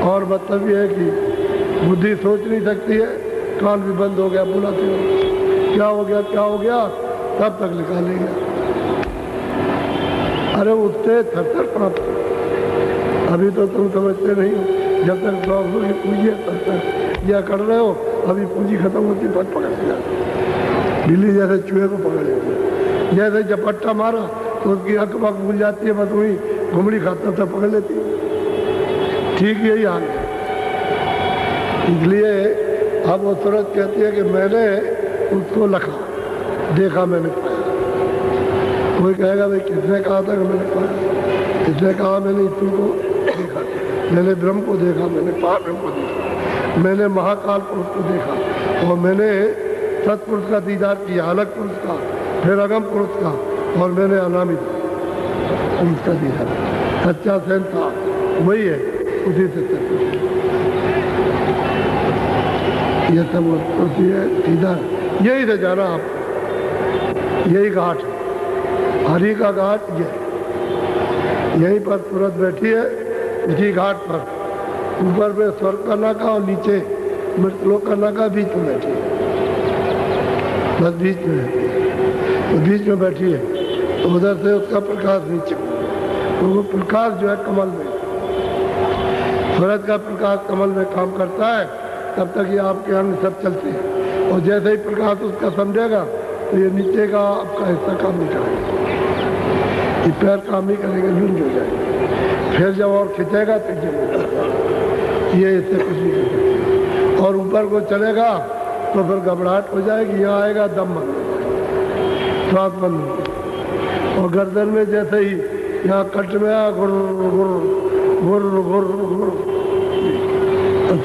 और मतलब ये है कि बुद्धि सोच नहीं सकती है, कान भी बंद हो गया, बुलाते हो क्या हो गया क्या हो गया, तब तक निकालेंगे। अरे उससे थर प्राप्त, अभी तो तुम समझते नहीं हो, जब तक प्रभु की पूंजी तब तक यह कर रहे हो, अभी पूंजी खत्म होती फट पकड़ जाती। बिल्ली जैसे चूहे को पकड़ लेती, जैसे झपट्टा मारा तो उसकी अक बक भूल जाती है, बस वही घुमड़ी खाता था पकड़ लेती है। ठीक यही हाल है। इसलिए अब वो सूरत कहती है कि मैंने उसको लखा, देखा, मैंने पाया। कोई कहेगा भाई किसने कहा था कि मैंने पाया? किसने कहा? मैंने ईश्वर को देखा, मैंने ब्रह्म को देखा, मैंने ब्रह्म को देखा, मैंने महाकाल पुरुष को देखा, और मैंने सतपुरुष का दीदार किया, अलग पुरुष का, फिर अगम पुरुष का, और मैंने अनामित पुरुष का दीदार। सच्चा सैन था वही है, उसी से सत्य। ये सब उसी है, सीधा यही से जाना आप, यही घाट है, हरि का घाट ये, यहीं पर सूरत बैठी है, इसी घाट पर। ऊपर में स्वर्ग का नाका और नीचे मृतलोक का नाका, बीच में बैठी है, बस बीच में रहती है। तो बीच में बैठी है तो उधर से उसका प्रकाश नीचे, तो वो प्रकाश जो है कमल में, सूरज का प्रकाश कमल में काम करता है, तब तक ये आपके अंग सब चलते हैं। और जैसे ही प्रकाश उसका समझेगा तो ये नीचे का आपका हिस्सा काम नहीं करेगा, ये पैर काम नहीं करेगा, लूंज हो जाएगा। फिर जब और खिंचेगा तो ये इससे कुछ नहीं करेगा। और ऊपर को चलेगा तो फिर घबराहट हो जाएगी, यहाँ आएगा दम बंद हो जाएगा, श्वास बंद हो जाएगा। और गर्दन में जैसे ही यहाँ कट में आया घुर घुर घुर घुर घुर, तो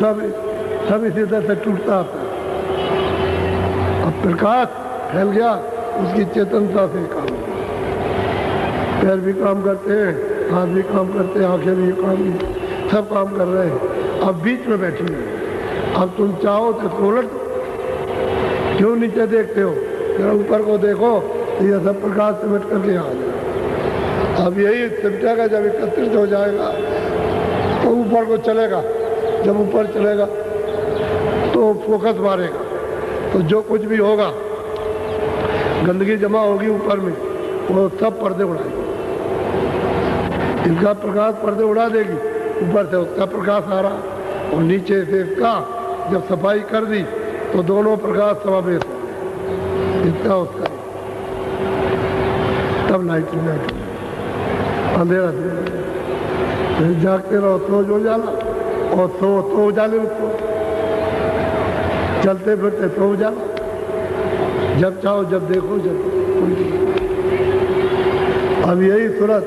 सब इसी तरह से टूटता आता है। अब प्रकाश फैल गया, उसकी चेतनता से काम, पैर भी काम करते हैं, हाथ भी काम करते हैं, आंखें भी काम, सब काम कर रहे हैं। अब बीच में बैठी है, अब तुम चाहो तो खोलट क्यों नीचे देखते हो? जरा ऊपर को देखो तो ये सब प्रकाश सिमट करके आ जाए। अब यही सिमटेगा, जब एकत्रित हो जाएगा तो ऊपर को चलेगा। जब ऊपर चलेगा तो फोकस मारेगा, तो जो कुछ भी होगा, गंदगी जमा होगी ऊपर में, वो सब पर्दे उड़ाएगी। इनका प्रकाश पर्दे उड़ा देगी, ऊपर से उसका प्रकाश आ रहा, और नीचे से इसका जब सफाई कर दी तो दोनों प्रकाश समावेश हो गए, इसका उसका। तब लाइट अंधेरा फिर जागते रहो तो जो जाला, और तो उजाले में तो चलते फिरते तो उजाला, जब चाहो जब देखो जब। अब यही सूरत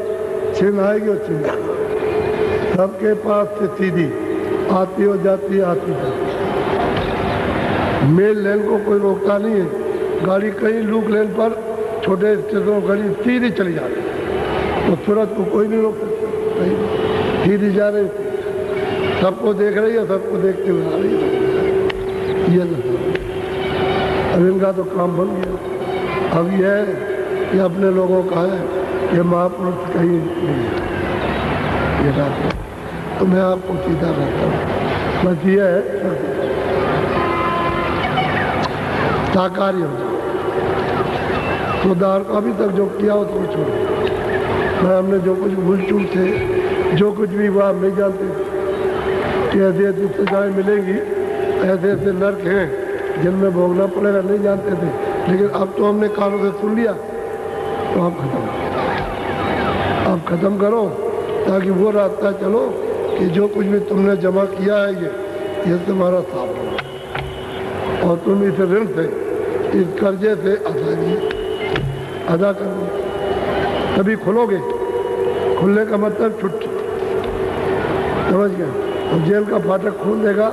छिन आएगी और छिन जाएगी। सबके पास से सीधी आती हो जाती है, आती जाती। मेल लेन को कोई रोकता नहीं है। गाड़ी कहीं लूप लेन पर छोटे स्टेशनों गाड़ी सीधी चली जाती है, तो सूरत को कोई नहीं रोक सकता। सीधी जा रही, सबको देख रही है, सबको देखते हुए आ रही है। ये अब इनका तो काम बन गया। अब ये अपने लोगों का है, ये महापुरुष कहीं नहीं है। ये रात तो मैं आपको सीधा रहता हूँ, बस ये है साकारी हो जाए। सुधार को अभी तक जो किया उसको छोड़ो। मैं हमने जो कुछ भूल चूक थे, जो कुछ भी हुआ हम नहीं जानते कि ऐसी ऐसी सजाएं मिलेंगी, ऐसे ऐसे नर्क हैं जिनमें भोगना पड़ेगा, नहीं जानते थे। लेकिन अब तो हमने कानों से सुन लिया, तो आप खत्म करो, ताकि वो रास्ता चलो कि जो कुछ भी तुमने जमा किया है ये तुम्हारा साफ हो, और तुम इस ऋण से, इस कर्जे से अदा करो, तभी खुलोगे। खुलने का मतलब छुट्टी, समझ गए? अब जेल का फाटक खोल देगा,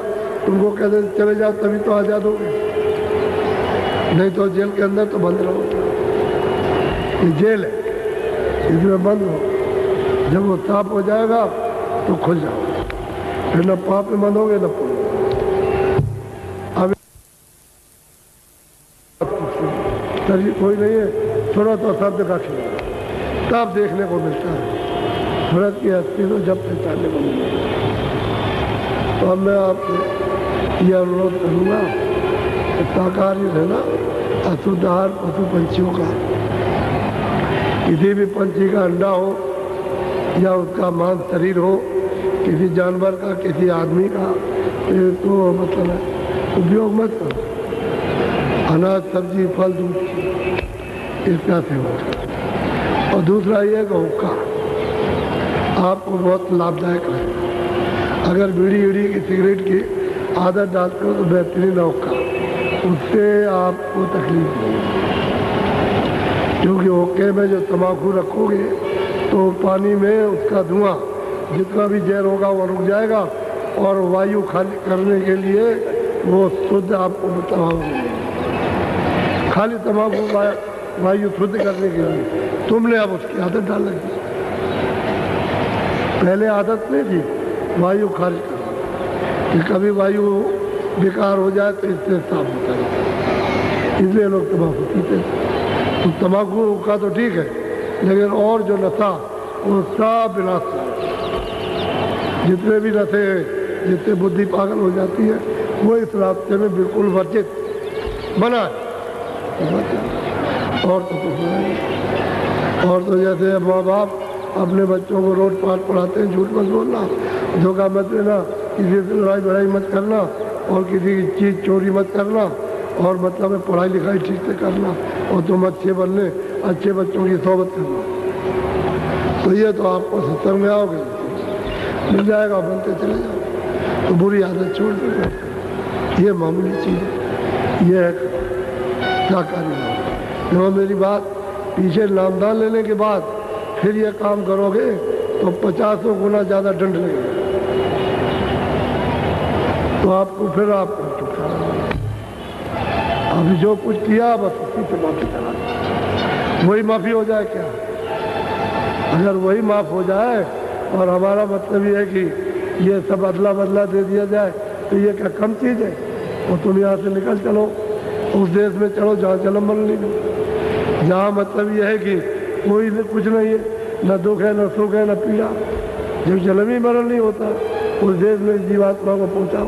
तुमको कह दे चले जाओ, तभी तो आज़ाद होगे, नहीं तो जेल के अंदर तो बंद रहो। ये जेल है, इसमें बंद हो। जब वो साफ हो जाएगा तो खुल जाओ, फिर न पाप में बंद होगे न पुण्य। अब शरीर कोई नहीं है, थोड़ा तो शब्द का खेल तब देखने को मिलता है। भरत की हस्ती तो जब पहचानने को मिलता है। तो अब मैं आपसे यह अनुरोध करूँगा कि शाकाहारी रहना, अशुद्ध आहार पशु पंछियों का, किसी भी पंछी का अंडा हो या उसका मांस शरीर हो, किसी जानवर का, किसी आदमी का, तो मतलब है उपयोग मत करो। अनाज सब्जी फल दूध इसका सेवन। और दूसरा ये कि हुक्का आपको बहुत लाभदायक है। अगर बीड़ी ईड़ी की सिगरेट की आदत डालते हो तो बेहतरीन हुक्का, उससे आपको तकलीफ नहीं, क्योंकि हुक्के में जो तम्बाकू रखोगे तो पानी में उसका धुआं जितना भी जहर होगा वो रुक जाएगा, और वायु खाली करने के लिए वो शुद्ध आपको बताओगे। खाली तम्बाकू वायु शुद्ध करने के लिए तुमने अब उसकी आदत डाल लगी। पहले आदत नहीं थी वायु खारिज करना, कि कभी वायु बेकार हो जाए तो इससे साफ होता है, इसलिए लोग तम्बाकू पीते। तो तम्बाकू का तो ठीक है, लेकिन और जो नशा वो सब विनाश, जितने भी नशे हैं, जिससे बुद्धि पागल हो जाती है, वो इस रास्ते में बिल्कुल वर्जित मना है। और तो कुछ नहीं। और तो जैसे माँ बाप अपने बच्चों को रोज पाठ पढ़ाते हैं, झूठ मत बोलना, धोखा मत देना, किसी से लड़ाई बड़ाई मत करना, और किसी की चीज़ चोरी मत करना, और मतलब है पढ़ाई लिखाई ठीक से करना, और तुम अच्छे बनने, अच्छे बच्चों की सोबत करना। तो ये तो आपको सत्संग में आओगे मिल जाएगा, बनते चले जाओ। तो बुरी आदत छोड़ दो, ये मामूली चीज़ है, ये है शाकाहारी। देखो मेरी बात, पीछे नामदान लेने के बाद फिर ये काम करोगे तो 50 गुना ज़्यादा दंड लगेगा। तो आपको फिर आपको अभी जो कुछ किया बस उसी से माफी करा, वही माफी हो जाए क्या? अगर वही माफ हो जाए, और हमारा मतलब ये है कि ये सब अदला बदला दे दिया जाए, तो ये क्या कम चीज़ है? और तुम यहाँ से निकल चलो उस देश में चलो जहाँ जन्म मरण नहीं, जहाँ मतलब यह है कि कोई कुछ नहीं है, न दुख है न सुख है न पीड़ा, जब जन्म ही मरण नहीं होता उस देश में जीवात्मा को पहुँचाओ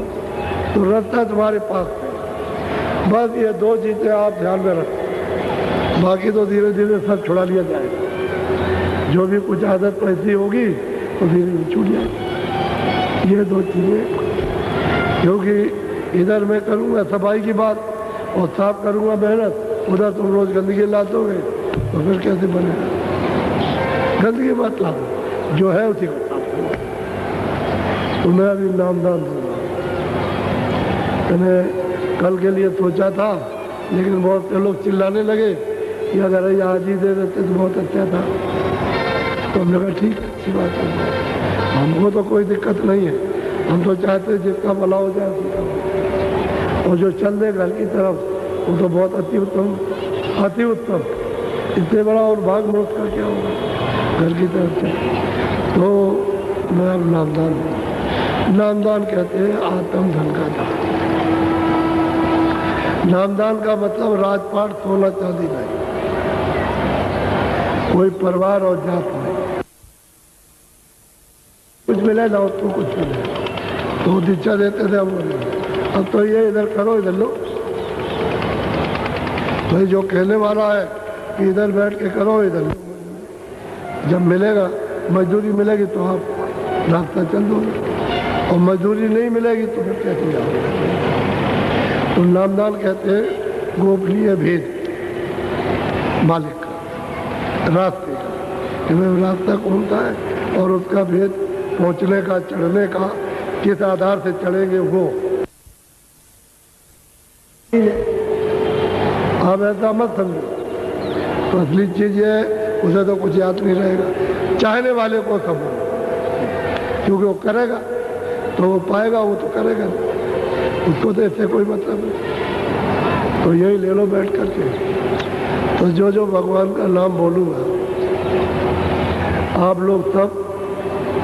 तो रास्ता तुम्हारे पास है। बस ये दो चीज़ें आप ध्यान में रखो, बाकी तो धीरे धीरे सब छुड़ा लिया जाएगा। जो भी कुछ आदत ऐसी होगी तो धीरे धीरे छूट जाएगी। ये दो चीज़ें, क्योंकि इधर मैं करूँगा सफाई की बात और साफ करूँगा मेहनत, उधर तुम रोज गंदगी ला दोगे तो फिर कैसे बनेगा। गंदगी मत लाओ, जो है उसी को साफ करो। तो मैं अभी नामदान दूंगा। मैंने कल के लिए सोचा था, लेकिन बहुत से लोग चिल्लाने लगे कि अगर ये आज ही दे देते तो बहुत अच्छा था। तो हमने कहा ठीक है, अच्छी बात है, हमको तो कोई दिक्कत नहीं है, हम तो चाहते जिसका भला हो जाए उसका। और जो चल दे घर की तरफ वो तो बहुत अति उत्तम, अति उत्तम। इससे बड़ा और भाग मनुष्य का क्या होगा घर की तरफ से। तो मैं अब नामदान कहते हैं आत्म धन का दान। नामदान का मतलब राजपाट सोना चांदी नहीं, कोई परिवार और जात नहीं। कुछ मिले ना तो कुछ मिले, तो दीक्षा देते थे हम। अब तो ये इधर करो इधर लो, भाई जो कहने वाला है कि इधर बैठ के करो इधर लो। जब मिलेगा मजदूरी मिलेगी तो आप रास्ता चल दोगे, और मजदूरी नहीं मिलेगी तो फिर कैसे जाओगे। तो नामदान कहते हैं गोपनीय भेद मालिक का, रास्ते का, कि मैं रास्ता कौन सा है और उसका भेद पहुंचने का, चढ़ने का, किस आधार से चढ़ेंगे वो। आप ऐसा मत समझो, तो असली चीज है उसे तो कुछ याद नहीं रहेगा। चाहने वाले को सब, क्योंकि वो करेगा तो वो पाएगा, वो तो करेगा, उसको तो इससे कोई मतलब नहीं। तो यही ले लो बैठ करके। तो जो जो भगवान का नाम बोलूँगा आप लोग सब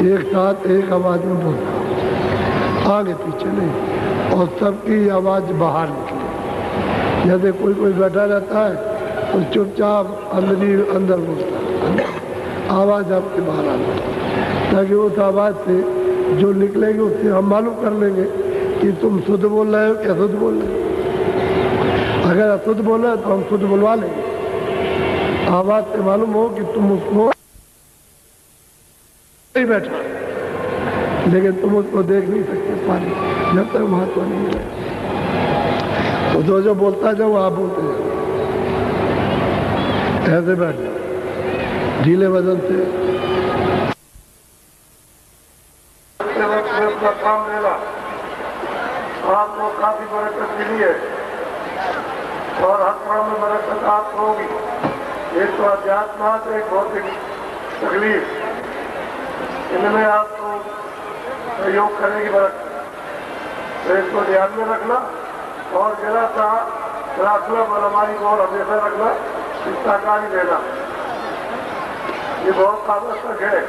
एक साथ एक आवाज में बोलना, आगे पीछे नहीं, और सबकी आवाज बाहर निकले। जैसे कोई कोई बैठा रहता है तो चुपचाप अंदर बोलता है, आवाज आपके बाहर आ जाए, ताकि उस आवाज से जो निकलेगी उससे हम मालूम कर लेंगे कि तुम शुद्ध बोल रहे हो कि अशुद्ध बोल रहे हो। अगर अशुद्ध बोल रहे हो तो हम शुद्ध बुलवा लेंगे। आवाज से मालूम हो कि तुम उसको नहीं बैठा, लेकिन तुम उसको देख नहीं सकते पानी, जब तक महत्व नहीं है। तो जो बोलता जाओ आप बोलते जाओ, ऐसे बैठ जाओ ढीले वजन से। अपना काम लेगा आपको काफी बरकत मिली है, और हर काम में बरकत आपको होगी। एक तो अध्यात्म से एक भौतिक तकलीफ, इनमें आपको सहयोग करने की बरकत, तो इसको ध्यान में रखना। और जरा सा प्रार्थना और हमारी को हमेशा रखना, इसका कार्य देना, ये बहुत आवश्यक है।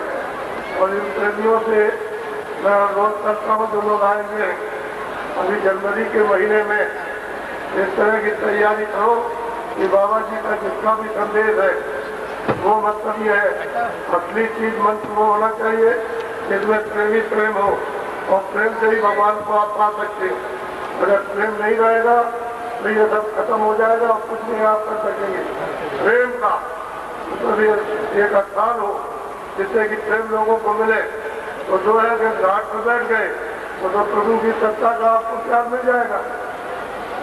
और इन प्रेमियों से मैं अनुरोध करता हूँ जो लोग आएंगे अभी जनवरी के महीने में, इस तरह की तैयारी करो कि बाबा जी का जितना भी संदेश है वो मतलब ये है, असली चीज मंत्र वो होना चाहिए जिसमें प्रेमी प्रेम हो, और प्रेम से ही भगवान को आप पा सकते हो। अगर प्रेम नहीं रहेगा तो ये सब खत्म हो जाएगा और कुछ नहीं आप कर सकेंगे। प्रेम का मतलब एक स्थान हो जिससे कि प्रेम लोगों को मिले। तो जो है कि घाट पर बैठ गए तो प्रभु की सत्ता का आपको प्यार मिल जाएगा,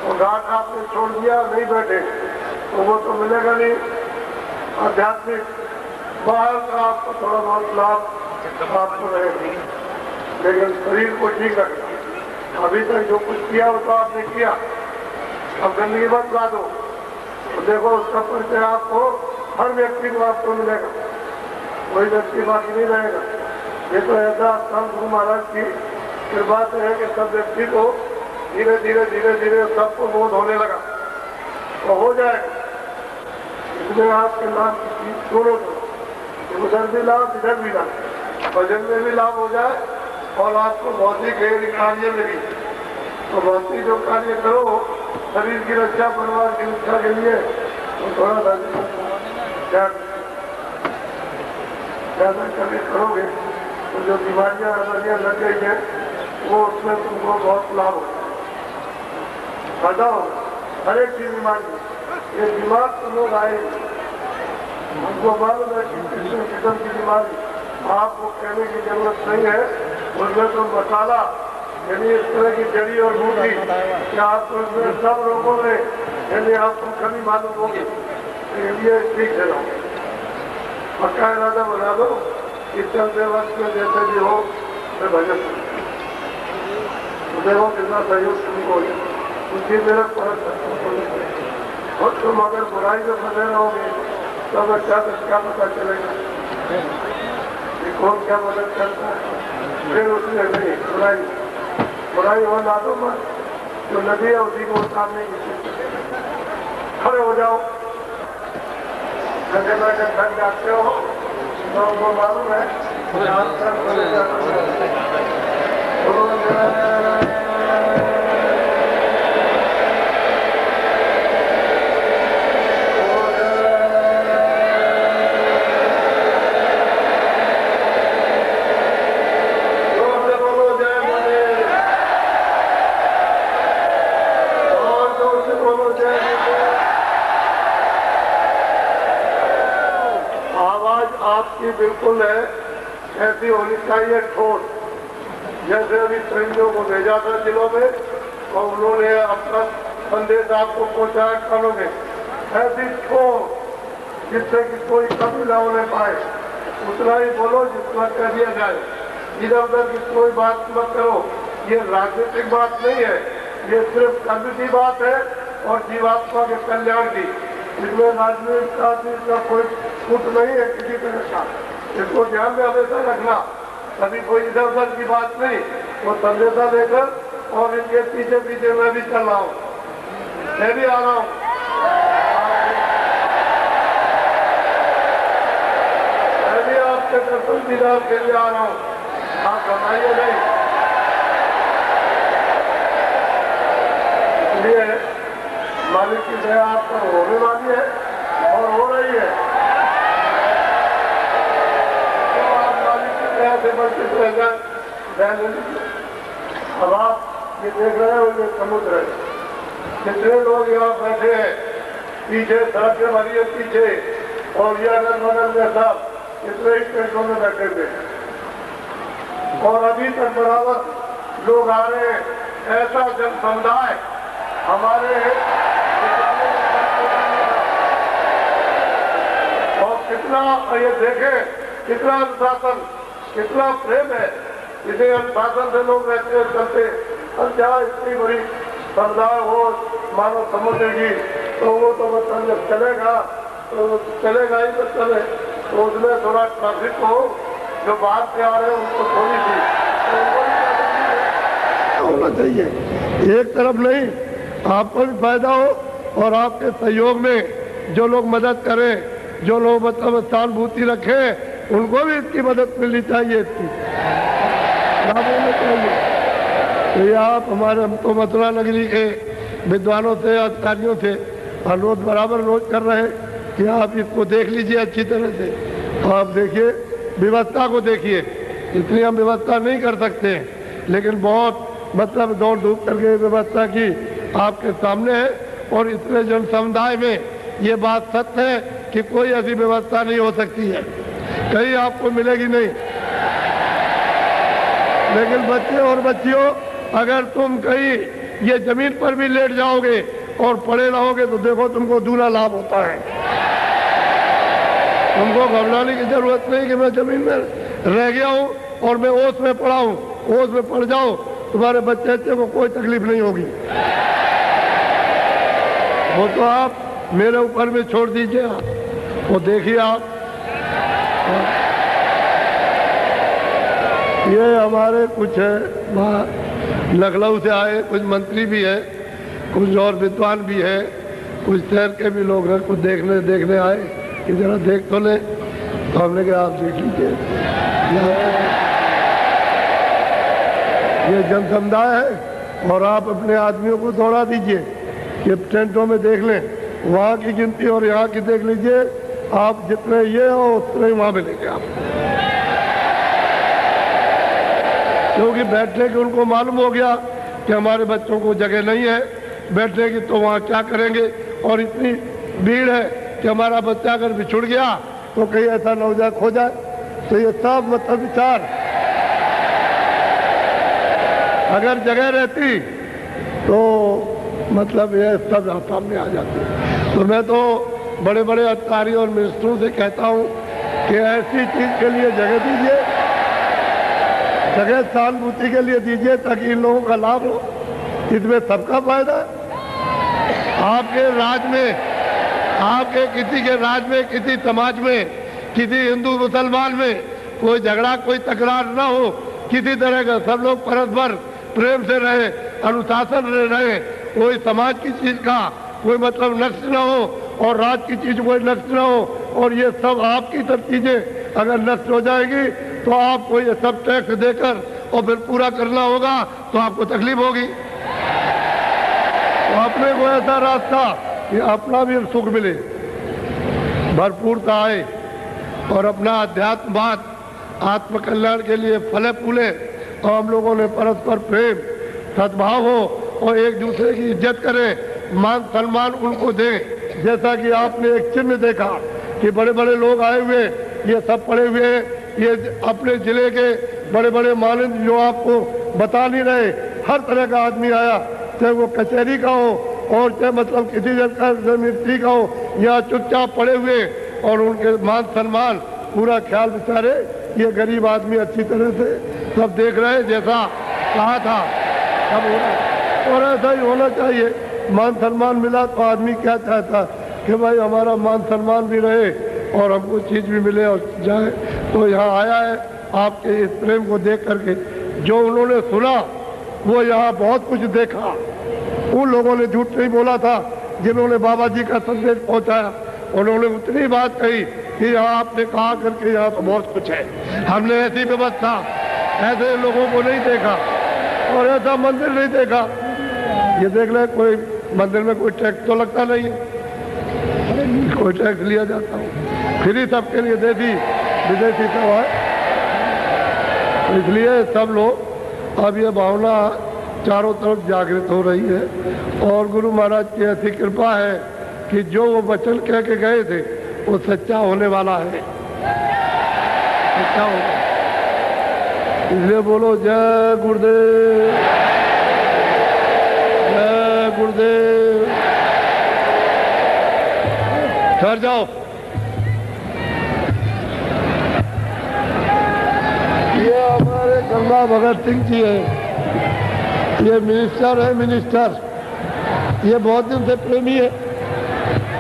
और घाट आपने छोड़ दिया, नहीं बैठे तो वो तो मिलेगा नहीं। आध्यात्मिक बाहर का आपको थोड़ा बहुत लाभ आपको रहेगा, लेकिन शरीर को ठीक रखना। अभी तक जो कुछ किया वो तो आपने किया, अब गंदगी मत ला दो। तो देखो उसका परिचय आपको हर व्यक्ति को आपको मिलेगा, कोई व्यक्ति बाकी नहीं रहेगा। ये तो ऐसा संत गुरु महाराज की कृपा है कि सब व्यक्ति को धीरे धीरे धीरे धीरे सबको बोध होने लगा, तो हो जाएगा। इसमें आपके लाभ दोनों, उधर भी लाभ इधर भी लाभ, भजन में भी लाभ हो जाए और आपको भौतिक कार्य में भी। तो भौतिक जो कार्य करो शरीर की रक्षा, परिवार की रक्षा के लिए तो थोड़ा सा ज़्यादा करोगे तो जो बीमारियां नजरियाँ लग गई हैं वो उसमें तुमको बहुत लाभ हो, फायदा हो। हर एक की बीमारी, ये बीमार तो लोग आए, हमको मालूम है कि किसी किस्म की बीमारी आपको कहने की जरूरत नहीं है। उसमें तो मसाला यानी इस तरह की जड़ी और बूटी क्या आपको इसमें सब लोगों में यानी आपको कभी मालूम होगी, ये ठीक है। पक्का इरादा बना दो कि चलते वक्त में जैसे भी हो मैं भजन देखो कितना सहयोग तुमको उसकी मेरा फर्क और तुम अगर बुराई में फंसे रहोगे तो अच्छा तो क्या पता चलेगा कि कौन क्या मदद करता है। फिर उसमें नहीं बुराई हो ना दो मत, जो नदी है उसी को सामने खड़े हो जाओ। जगह बैठे थक जाते हो तो वो मालूम है आपकी बिल्कुल है ऐसी होनी चाहिए ठोस, जैसे अभी सैनिकों को भेजा था जिलों में और उन्होंने अपना संदेश आपको पहुंचाया कानों में, ऐसी ठोस जिससे कि कोई कभी ना होने पाए उतना ही बोलो जितना कह दिया जाए। इधर उधर की कोई बात मत करो, ये राजनीतिक बात नहीं है, ये सिर्फ कर्म की बात है और जीवात्मा के कल्याण की। इसमें राजनीतिक का कोई छूट नहीं है किसी तरह का, इसको ध्यान में हमेशा रखना। कभी कोई इधर उधर की बात नहीं, वो संदेशा देकर और इनके पीछे पीछे मैं भी चल रहा हूँ, मैं भी आ रहा हूँ। मैं भी आपके दर्शन दीदार के लिए आ रहा हूँ, आप बताइए नहीं। इसलिए मालिक की दया आप पर होने वाली है और हो रही है, तो आप मालिक की दया से वंचित रह जाए। अब आप ये देख रहे हो ये समुद्र है, कितने लोग यहाँ बैठे हैं, पीछे सड़क के भरिए पीछे और ये अगल बगल में सब कितने स्टेशनों में बैठे थे और अभी तक बराबर लोग आ रहे हैं। ऐसा जन समुदाय हमारे और कितना ये देखे कितना अनुशासन कितना प्रेम है, इसे अनुशासन से लोग रहते हैं चलते। अब जहाँ इतनी बड़ी समुदाय हो मानो समुद्र की तो वो तो मतलब जब चलेगा तो चलेगा ही तो चले, तो उसमें थोड़ा ट्रैफिक हो, जो बाहर से आ रहे हैं उनको थोड़ी सी होना चाहिए। एक तरफ नहीं, आपको भी फायदा हो और आपके सहयोग में जो लोग मदद करें, जो लोग मतलब सहानुभूति रखें, उनको भी इसकी मदद मिलनी चाहिए, इसकी लाभ होना चाहिए। तो ये आप हमारे तो मथुरा नगरी के विद्वानों से अधिकारियों से अनुरोध बराबर रोज कर रहे हैं कि आप इसको देख लीजिए अच्छी तरह से। आप देखिए व्यवस्था को देखिए, इतनी हम व्यवस्था नहीं कर सकते हैं, लेकिन बहुत मतलब दौड़ धूप करके व्यवस्था की आपके सामने है। और इतने जन समुदाय में ये बात सत्य है कि कोई ऐसी व्यवस्था नहीं हो सकती है, कहीं आपको मिलेगी नहीं। लेकिन बच्चे और बच्चियों, अगर तुम कहीं ये जमीन पर भी लेट जाओगे और पड़े रहोगे तो देखो तुमको दूना लाभ होता है। तुमको घबराने की जरूरत नहीं कि मैं जमीन में रह गया हूँ और मैं ओस में पड़ा हूँ, ओस में पड़ जाओ, तुम्हारे बच्चे को कोई तकलीफ नहीं होगी। वो तो आप मेरे ऊपर में छोड़ दीजिए, वो देखिए आप। ये हमारे कुछ है लखनऊ से आए, कुछ मंत्री भी है, कुछ और विद्वान भी है, कुछ शहर के भी लोग हैं, कुछ देखने आए कि जरा देख तो ले। तो हमने कहा आप देख लीजिए, ये जन समुदाय है और आप अपने आदमियों को दौड़ा दीजिए, ये टेंटों में देख लें, वहाँ की गिनती और यहाँ की देख लीजिए, आप जितने ये हो उतने ही वहाँ मिलेंगे आप, क्योंकि बैठने के उनको मालूम हो गया कि हमारे बच्चों को जगह नहीं है बैठने की, तो वहाँ क्या करेंगे। और इतनी भीड़ है कि हमारा बच्चा अगर बिछुड़ गया तो कहीं ऐसा न हो जाए खो जाए। तो ये सब मतलब विचार, अगर जगह रहती तो मतलब ये सब सामने आ जाती। तो मैं तो बड़े बड़े अधिकारी और मिनिस्टरों से कहता हूँ कि ऐसी चीज के लिए जगह दीजिए, जगह सहानुभूति के लिए दीजिए, ताकि इन लोगों का लाभ हो, इसमें सबका फायदा है। आपके राज में, आपके किसी के राज में, किसी समाज में, किसी हिंदू मुसलमान में कोई झगड़ा, कोई तकरार ना हो किसी तरह का, सब लोग परस्पर प्रेम से रहे, अनुशासन से रहे, कोई समाज की चीज का कोई मतलब नष्ट न हो और राज की चीज कोई नष्ट न हो। और ये सब आपकी सब चीजें अगर नष्ट हो जाएगी तो आपको ये सब टैक्स देकर और फिर पूरा करना होगा तो आपको तकलीफ होगी। तो अपने को ऐसा रास्ता कि अपना भी सुख मिले, भरपूरता आए और अपना अध्यात्मवाद आत्म कल्याण के लिए फले फूले और हम लोगों ने परस्पर प्रेम सद्भाव हो और एक दूसरे की इज्जत करें, मान सम्मान उनको दें। जैसा कि आपने एक चिन्ह देखा कि बड़े बड़े लोग आए हुए, ये सब पड़े हुए हैं, ये अपने जिले के बड़े बड़े मालिक जो आपको बता नहीं रहे, हर तरह का आदमी आया, चाहे वो कचहरी का हो और चाहे मतलब किसी जगह मिस्त्री का हो, यहाँ चुपचाप पड़े हुए और उनके मान सम्मान पूरा ख्याल बेचारे ये गरीब आदमी अच्छी तरह से सब देख रहे हैं, जैसा कहा था सब हो रहा है और ऐसा ही होना चाहिए। मान सम्मान मिला तो आदमी क्या चाहता कि भाई हमारा मान सम्मान भी रहे और हमको चीज भी मिले और जाए। तो यहाँ आया है आपके इस प्रेम को देख करके, जो उन्होंने सुना वो यहाँ बहुत कुछ देखा। उन लोगों ने झूठ नहीं बोला था जिन्होंने बाबा जी का संदेश पहुंचाया, उन्होंने उतनी बात कही कि यहाँ आपने कहा करके यहाँ तो बहुत कुछ है, हमने ऐसी व्यवस्था, ऐसे लोगों को नहीं देखा और ऐसा मंदिर नहीं देखा। ये देख ले, कोई मंदिर में कोई टैक्स तो लगता नहीं है, कोई टैक्स लिया जाता हो, फ्री सबके लिए देती विदेशी सब है। तो इसलिए सब लोग अब ये भावना चारों तरफ जागृत हो रही है और गुरु महाराज की ऐसी कृपा है कि जो वो वचन कह के गए थे वो सच्चा होने वाला है, सच्चा होगा। इसलिए बोलो जय गुरुदेव, जय गुरुदेव। ठहर जाओ। ये हमारे गंगा भगत सिंह जी है, ये मिनिस्टर है, मिनिस्टर, ये बहुत दिन से प्रेमी है।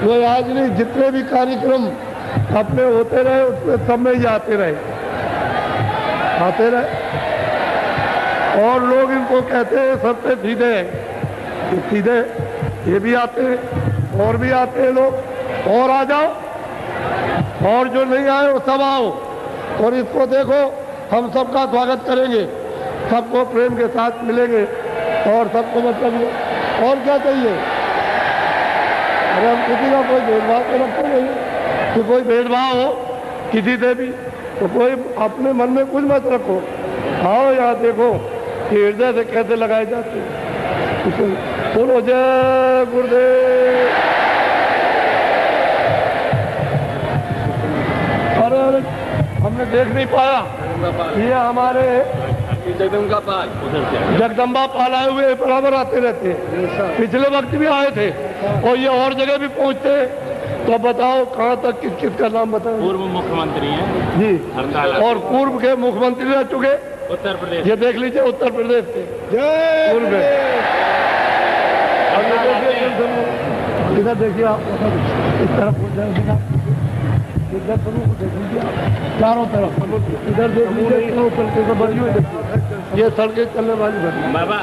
वो आज नहीं, जितने भी कार्यक्रम अपने होते रहे उसमें सब में ही आते रहे और लोग इनको कहते हैं सबसे सीधे हैं, सीधे ये भी आते हैं और भी आते हैं लोग, और आ जाओ और जो नहीं आए वो सब आओ और इसको देखो, हम सबका स्वागत करेंगे, सबको प्रेम के साथ मिलेंगे और सबको मतलब और क्या चाहिए। अरे हम किसी का कोई भेदभाव तो रखते नहीं कि कोई भेदभाव हो किसी से भी, तो कोई अपने मन में कुछ मत रखो। आओ यहाँ देखो कि हृदय से कैसे लगाए जाते हैं। बोलो जय गुरुदेव। अरे हमने देख नहीं पाया, ये हमारे जगदम्बा पाल आए हुए बराबर आते रहते हैं, पिछले वक्त भी आए थे और ये और जगह भी पहुंचते। तो बताओ कहाँ तक किस किस का नाम बताओ। पूर्व मुख्यमंत्री हैं जी और पूर्व के मुख्यमंत्री रह चुके उत्तर प्रदेश, ये देख लीजिए उत्तर प्रदेश से पूर्व में। इधर देखिए आप, इस तरफ इधर देख लीजिए आप, चारों तरफ इधर देख लीजिए, ये सड़कें चलने वाली। बाबा